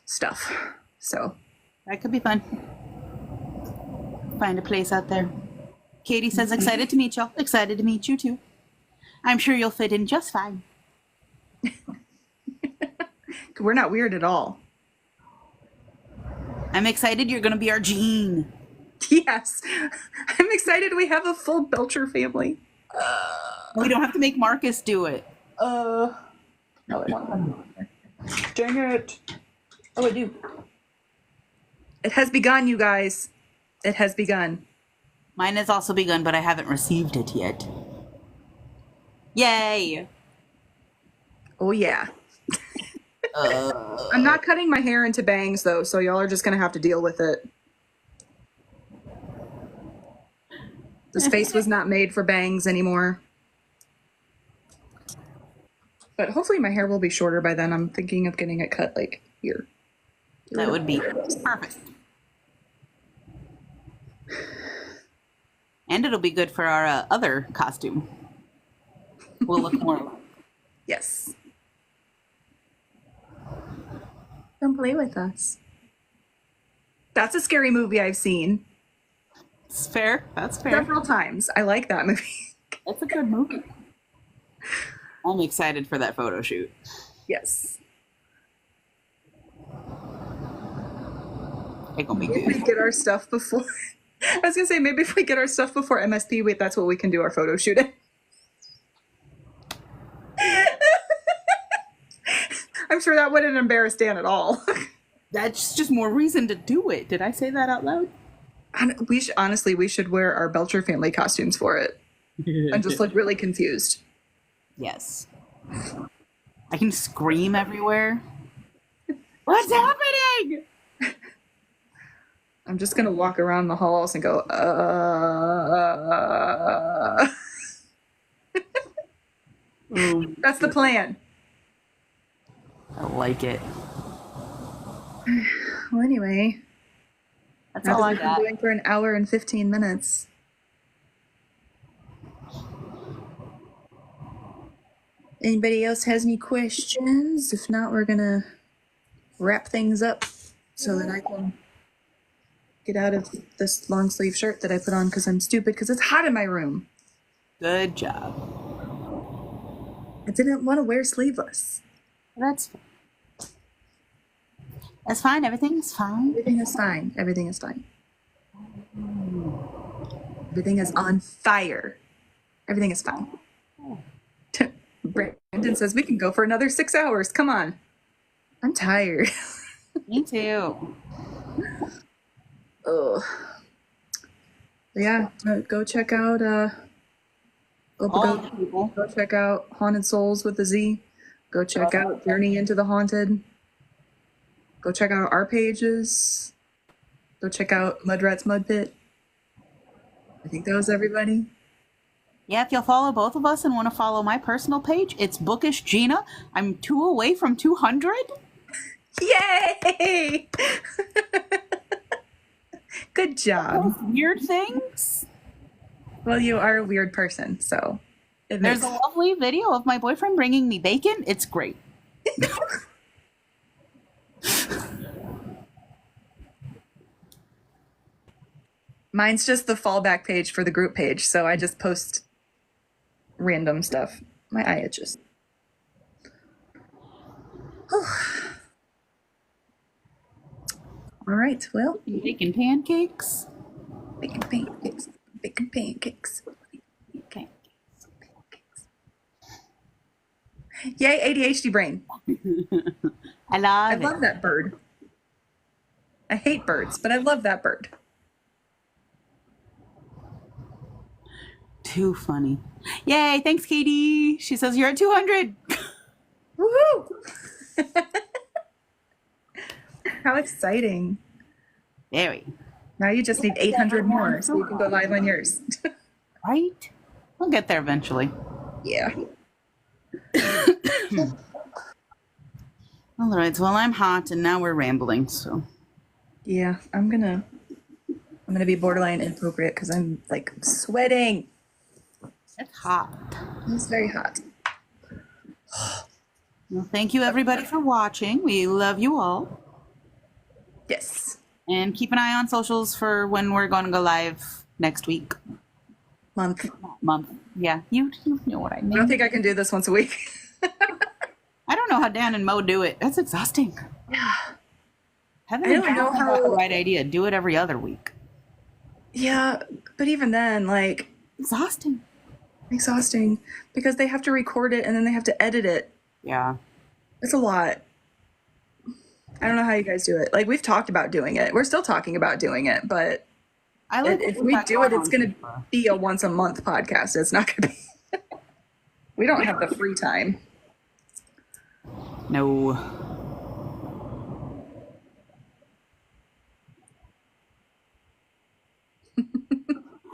Speaker 2: stuff. So
Speaker 1: That could be fun. Find a place out there. Katie says, excited to meet y'all. Excited to meet you too. I'm sure you'll fit in just fine.
Speaker 2: we're not weird at all.
Speaker 1: I'm excited you're going to be our Jean.
Speaker 2: Yes, I'm excited we have a full Belcher family.
Speaker 1: We don't have to make Marcus do it.
Speaker 2: No, I don't. Dang it. Oh, I do. It has begun, you guys. It has begun.
Speaker 1: Mine has also begun, but I haven't received it yet. Yay!
Speaker 2: Oh, yeah. I'm not cutting my hair into bangs, though, so y'all are just going to have to deal with it. This face was not made for bangs anymore. But hopefully my hair will be shorter by then. I'm thinking of getting it cut, like, here.
Speaker 1: That would be perfect. And it'll be good for our other costume. We'll look more alike.
Speaker 2: Yes. Come play with us. That's a scary movie I've seen
Speaker 1: It's fair. That's fair.
Speaker 2: several times. I like that movie.
Speaker 1: That's a good movie. I'm excited for that photo shoot.
Speaker 2: Yes.
Speaker 1: It's gonna be
Speaker 2: If we
Speaker 1: good.
Speaker 2: get our stuff before... I was going to say, maybe if we get our stuff before MSP, wait, that's what we can do our photo shoot in. I'm sure that wouldn't embarrass Dan at all.
Speaker 1: That's just more reason to do it. Did I say that out loud?
Speaker 2: And we should, honestly, we should wear our Belcher family costumes for it and just look really confused.
Speaker 1: Yes. I can scream everywhere. What's happening?
Speaker 2: I'm just gonna walk around the halls and go, That's the plan.
Speaker 1: I like it.
Speaker 2: Well, anyway,
Speaker 1: That's
Speaker 2: now
Speaker 1: all
Speaker 2: that
Speaker 1: I
Speaker 2: we've been
Speaker 1: got.
Speaker 2: doing for an hour and 15 minutes. Anybody else has any questions? If not, we're gonna wrap things up so that I can get out of this long sleeve shirt that I put on because I'm stupid because it's hot in my room.
Speaker 1: Good job.
Speaker 2: I didn't want to wear sleeveless.
Speaker 1: That's fine. That's fine. Everything's fine.
Speaker 2: Everything is fine. Everything is fine. Everything is on fire. Everything is fine. Brandon says we can go for another 6 hours. Come on. I'm tired.
Speaker 1: Me too.
Speaker 2: Ugh. Yeah, go check out
Speaker 1: All the people.
Speaker 2: go check out Haunted Souls with the Z. Go check out Journey into the Haunted. Go check out our pages. Go check out Mudrat's Mud Pit. I think that was everybody.
Speaker 1: Yeah, if you'll follow both of us and want to follow my personal page, it's Bookish Gina. I'm 2 away from 200.
Speaker 2: Yay! Good job.
Speaker 1: Weird things.
Speaker 2: Well, you are a weird person, so it
Speaker 1: There's
Speaker 2: makes
Speaker 1: a lovely video of my boyfriend bringing me bacon. It's great.
Speaker 2: Mine's just the fallback page for the group page, so I just post random stuff. My eye itches. All right, well,
Speaker 1: Bacon pancakes.
Speaker 2: bacon pancakes, bacon pancakes.
Speaker 1: Okay.
Speaker 2: Yay, ADHD brain.
Speaker 1: I
Speaker 2: I
Speaker 1: love
Speaker 2: love
Speaker 1: it.
Speaker 2: that bird. I hate birds, but I love that bird.
Speaker 1: Too funny. Yay, thanks, Katie. She says you're at 200.
Speaker 2: Woohoo! How exciting.
Speaker 1: There we
Speaker 2: Now you just need 800 more so you can go live on yours.
Speaker 1: Right? We'll get there eventually.
Speaker 2: Yeah.
Speaker 1: All right, well, I'm hot and now we're rambling, so.
Speaker 2: Yeah, I'm gonna be borderline inappropriate because I'm like sweating.
Speaker 1: It's hot.
Speaker 2: It's very hot.
Speaker 1: Well, thank you everybody for watching. We love you all.
Speaker 2: Yes.
Speaker 1: And keep an eye on socials for when we're going to go live next week.
Speaker 2: Month.
Speaker 1: Month. Yeah, you know what I mean.
Speaker 2: I don't think I can do this once a week.
Speaker 1: I don't know how Dan and Mo do it. That's exhausting.
Speaker 2: Yeah.
Speaker 1: Heaven
Speaker 2: I
Speaker 1: and
Speaker 2: don't know
Speaker 1: Dan
Speaker 2: how-
Speaker 1: have the right idea. Do it every other week.
Speaker 2: Yeah, but even then, like,
Speaker 1: Exhausting.
Speaker 2: exhausting because they have to record it and then they have to edit it.
Speaker 1: Yeah.
Speaker 2: It's a lot. I don't know how you guys do it. Like, we've talked about doing it. We're still talking about doing it, but
Speaker 1: I like
Speaker 2: if we do it, it's going to be a once a month podcast. It's not going to be. We don't have the free time.
Speaker 1: No.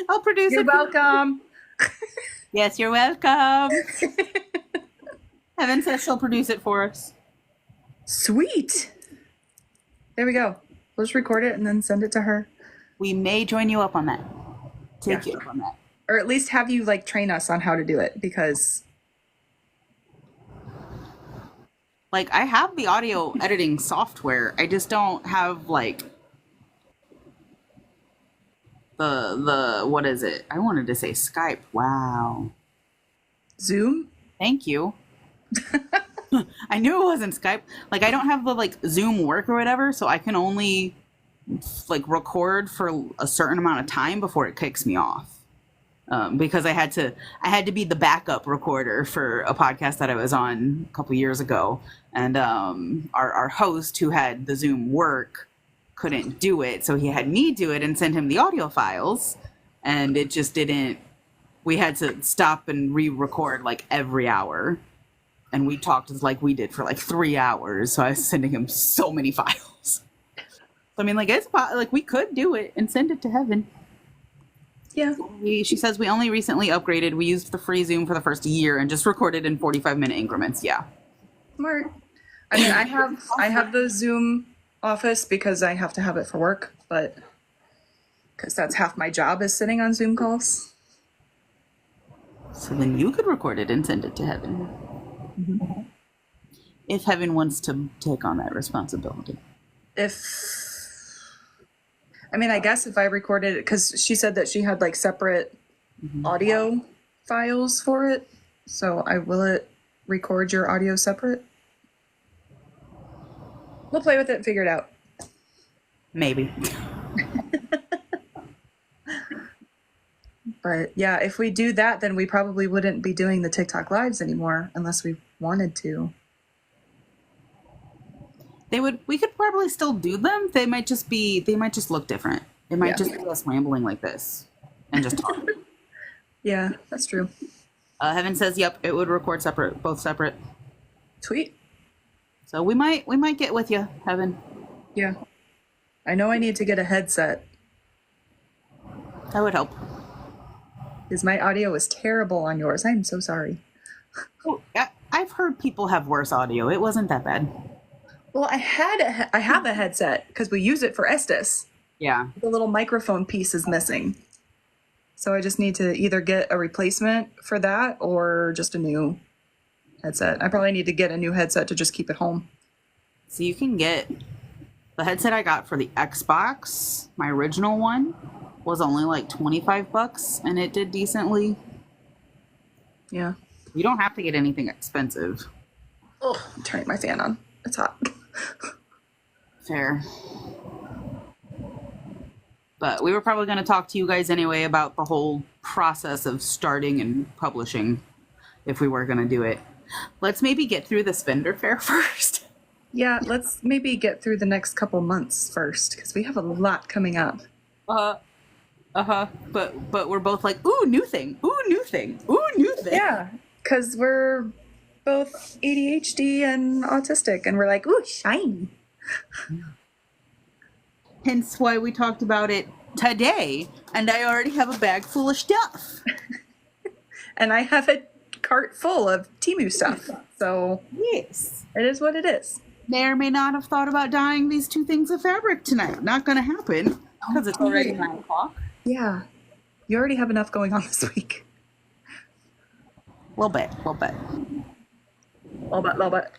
Speaker 1: I'll produce
Speaker 2: You're
Speaker 1: it.
Speaker 2: welcome.
Speaker 1: Yes, you're welcome. Heaven says she'll produce it for us.
Speaker 2: Sweet. There we go. We'll just record it and then send it to her.
Speaker 1: We may join you up on that. Take
Speaker 2: Yeah.
Speaker 1: you up on that.
Speaker 2: Or at least have you, like, train us on how to do it because.
Speaker 1: Like, I have the audio editing software. I just don't have, like, the what is it? I wanted to say Skype. Wow.
Speaker 2: Zoom?
Speaker 1: Thank you. I knew it wasn't Skype. Like, I don't have the, like, Zoom work or whatever, so I can only, like, record for a certain amount of time before it kicks me off. Because I had to be the backup recorder for a podcast that I was on a couple years ago, and our host who had the Zoom work couldn't do it, so he had me do it and send him the audio files, and it just didn't. We had to stop and re-record like every hour, and we talked like we did for like 3 hours. So I was sending him so many files. So, I mean, like like we could do it and send it to Heaven.
Speaker 2: Yeah.
Speaker 1: She says we only recently upgraded. We used the free Zoom for the first year and just recorded in 45-minute increments. Yeah.
Speaker 2: Smart. I mean, I have the Zoom office because I have to have it for work, but because that's half my job is sitting on Zoom calls.
Speaker 1: So then you could record it and send it to Heaven.
Speaker 2: Mm-hmm.
Speaker 1: If Heaven wants to take on that responsibility.
Speaker 2: I guess if I recorded it, because she said that she had like separate audio files for it. So will it record your audio separate? We'll play with it and figure it out.
Speaker 1: Maybe.
Speaker 2: But yeah, if we do that, then we probably wouldn't be doing the TikTok lives anymore unless we wanted to.
Speaker 1: We could probably still do them. They might just look different. It might just be us rambling like this and just talking.
Speaker 2: Yeah, that's true.
Speaker 1: Heaven says, yep, it would record separate, both separate.
Speaker 2: Sweet.
Speaker 1: So we might get with you, Heaven.
Speaker 2: Yeah. I know I need to get a headset
Speaker 1: That would help.
Speaker 2: because my audio is terrible on yours. I'm so sorry.
Speaker 1: Oh, I've heard people have worse audio. It wasn't that bad.
Speaker 2: Well, I have a headset because we use it for Estes.
Speaker 1: Yeah.
Speaker 2: The little microphone piece is missing. So I just need to either get a replacement for that or just a new headset. I probably need to get a new headset to just keep it home.
Speaker 1: So you can get the headset I got for the Xbox. My original one was only like $25 and it did decently.
Speaker 2: Yeah.
Speaker 1: You don't have to get anything expensive.
Speaker 2: Oh, I'm turning my fan on. It's hot.
Speaker 1: Fair. But we were probably going to talk to you guys anyway about the whole process of starting and publishing if we were going to do it. Let's maybe get through this vendor fair first.
Speaker 2: Yeah, let's maybe get through the next couple months first because we have a lot coming up.
Speaker 1: But we're both like, ooh, new thing. Ooh, new thing. Ooh, new thing.
Speaker 2: Yeah, because we're both ADHD and autistic, and we're like, ooh, shiny.
Speaker 1: Hence why we talked about it today, and I already have a bag full of stuff.
Speaker 2: And I have a cart full of Temu stuff. So
Speaker 1: Yes.
Speaker 2: it is what it is.
Speaker 1: May or may not have thought about dyeing these 2 things of fabric tonight. Not going to happen because it's already 9 o'clock.
Speaker 2: Yeah. You already have enough going on this week.
Speaker 1: little bit, little bit.
Speaker 2: Little bit.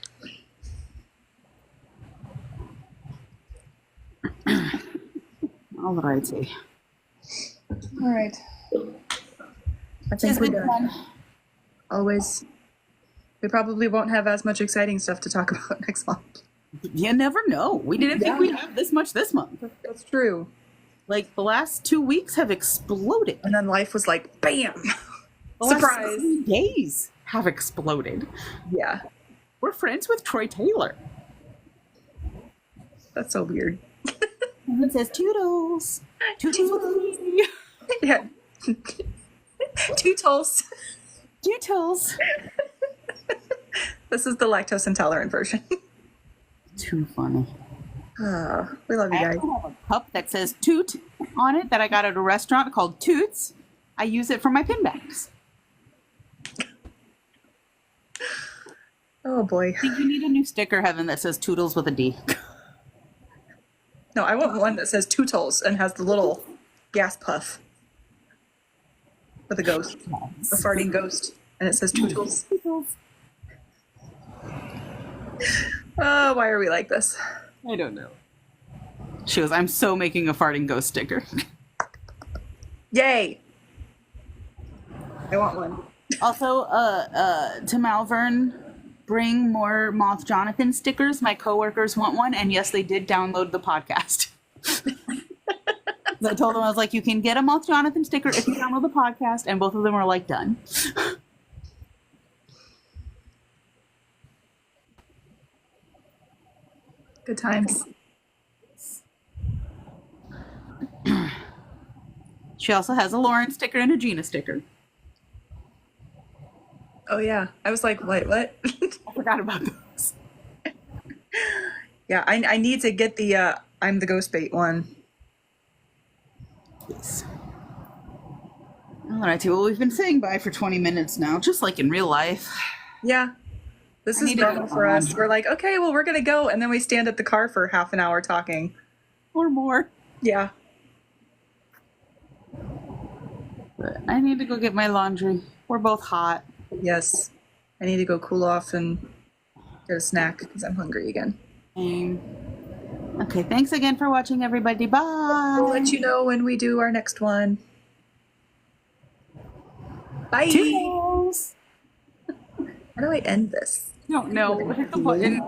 Speaker 1: All righty.
Speaker 2: All right. I
Speaker 1: It's
Speaker 2: think we're
Speaker 1: been
Speaker 2: done.
Speaker 1: fun.
Speaker 2: Always. We probably won't have as much exciting stuff to talk about next month.
Speaker 1: You never know. We didn't think
Speaker 2: Yeah.
Speaker 1: we'd have this much this month.
Speaker 2: That's true.
Speaker 1: Like the last 2 weeks have exploded.
Speaker 2: And then life was like, bam!
Speaker 1: The last
Speaker 2: Surprise!
Speaker 1: 3 days have exploded.
Speaker 2: Yeah,
Speaker 1: We're friends with Troy Taylor.
Speaker 2: that's so weird.
Speaker 1: And it says Toodles. Toodles with me.
Speaker 2: Yeah. Tootles.
Speaker 1: Toodles.
Speaker 2: This is the lactose intolerant version.
Speaker 1: Too funny.
Speaker 2: We love you
Speaker 1: I
Speaker 2: guys.
Speaker 1: actually have a cup that says Toot on it that I got at a restaurant called Toots. I use it for my pin bags.
Speaker 2: Oh boy.
Speaker 1: I think you need a new sticker, Heaven, that says Toodles with a D.
Speaker 2: No, I want one that says Tootles and has the little gas puff with a ghost, a farting ghost, and it says Tootles. Oh, why are we like this?
Speaker 1: I don't know. She goes, I'm so making a farting ghost sticker.
Speaker 2: Yay! I want one.
Speaker 1: Also, to Malvern, bring more Moth Jonathan stickers. My coworkers want one, and yes, they did download the podcast. I told them, I was like, you can get a Moth Jonathan sticker if you download the podcast, and both of them are like, done.
Speaker 2: Good times.
Speaker 1: She also has a Lauren sticker and a Gina sticker.
Speaker 2: Oh yeah, I was like, what?
Speaker 1: I forgot about those.
Speaker 2: Yeah, I need to get the I'm the ghost bait one.
Speaker 1: Yes. All right, well, we've been saying bye for 20 minutes now, just like in real life.
Speaker 2: Yeah. This
Speaker 1: I
Speaker 2: is
Speaker 1: need to
Speaker 2: normal
Speaker 1: go
Speaker 2: for us.
Speaker 1: on.
Speaker 2: We're like, okay, well, we're gonna go, and then we stand at the car for half an hour talking.
Speaker 1: Or more.
Speaker 2: Yeah.
Speaker 1: But I need to go get my laundry. We're both hot.
Speaker 2: Yes. I need to go cool off and get a snack because I'm hungry again.
Speaker 1: Okay, thanks again for watching, everybody. Bye.
Speaker 2: We'll let you know when we do our next one. Bye.
Speaker 1: Toodles.
Speaker 2: How do I end this?
Speaker 1: No, hit the button.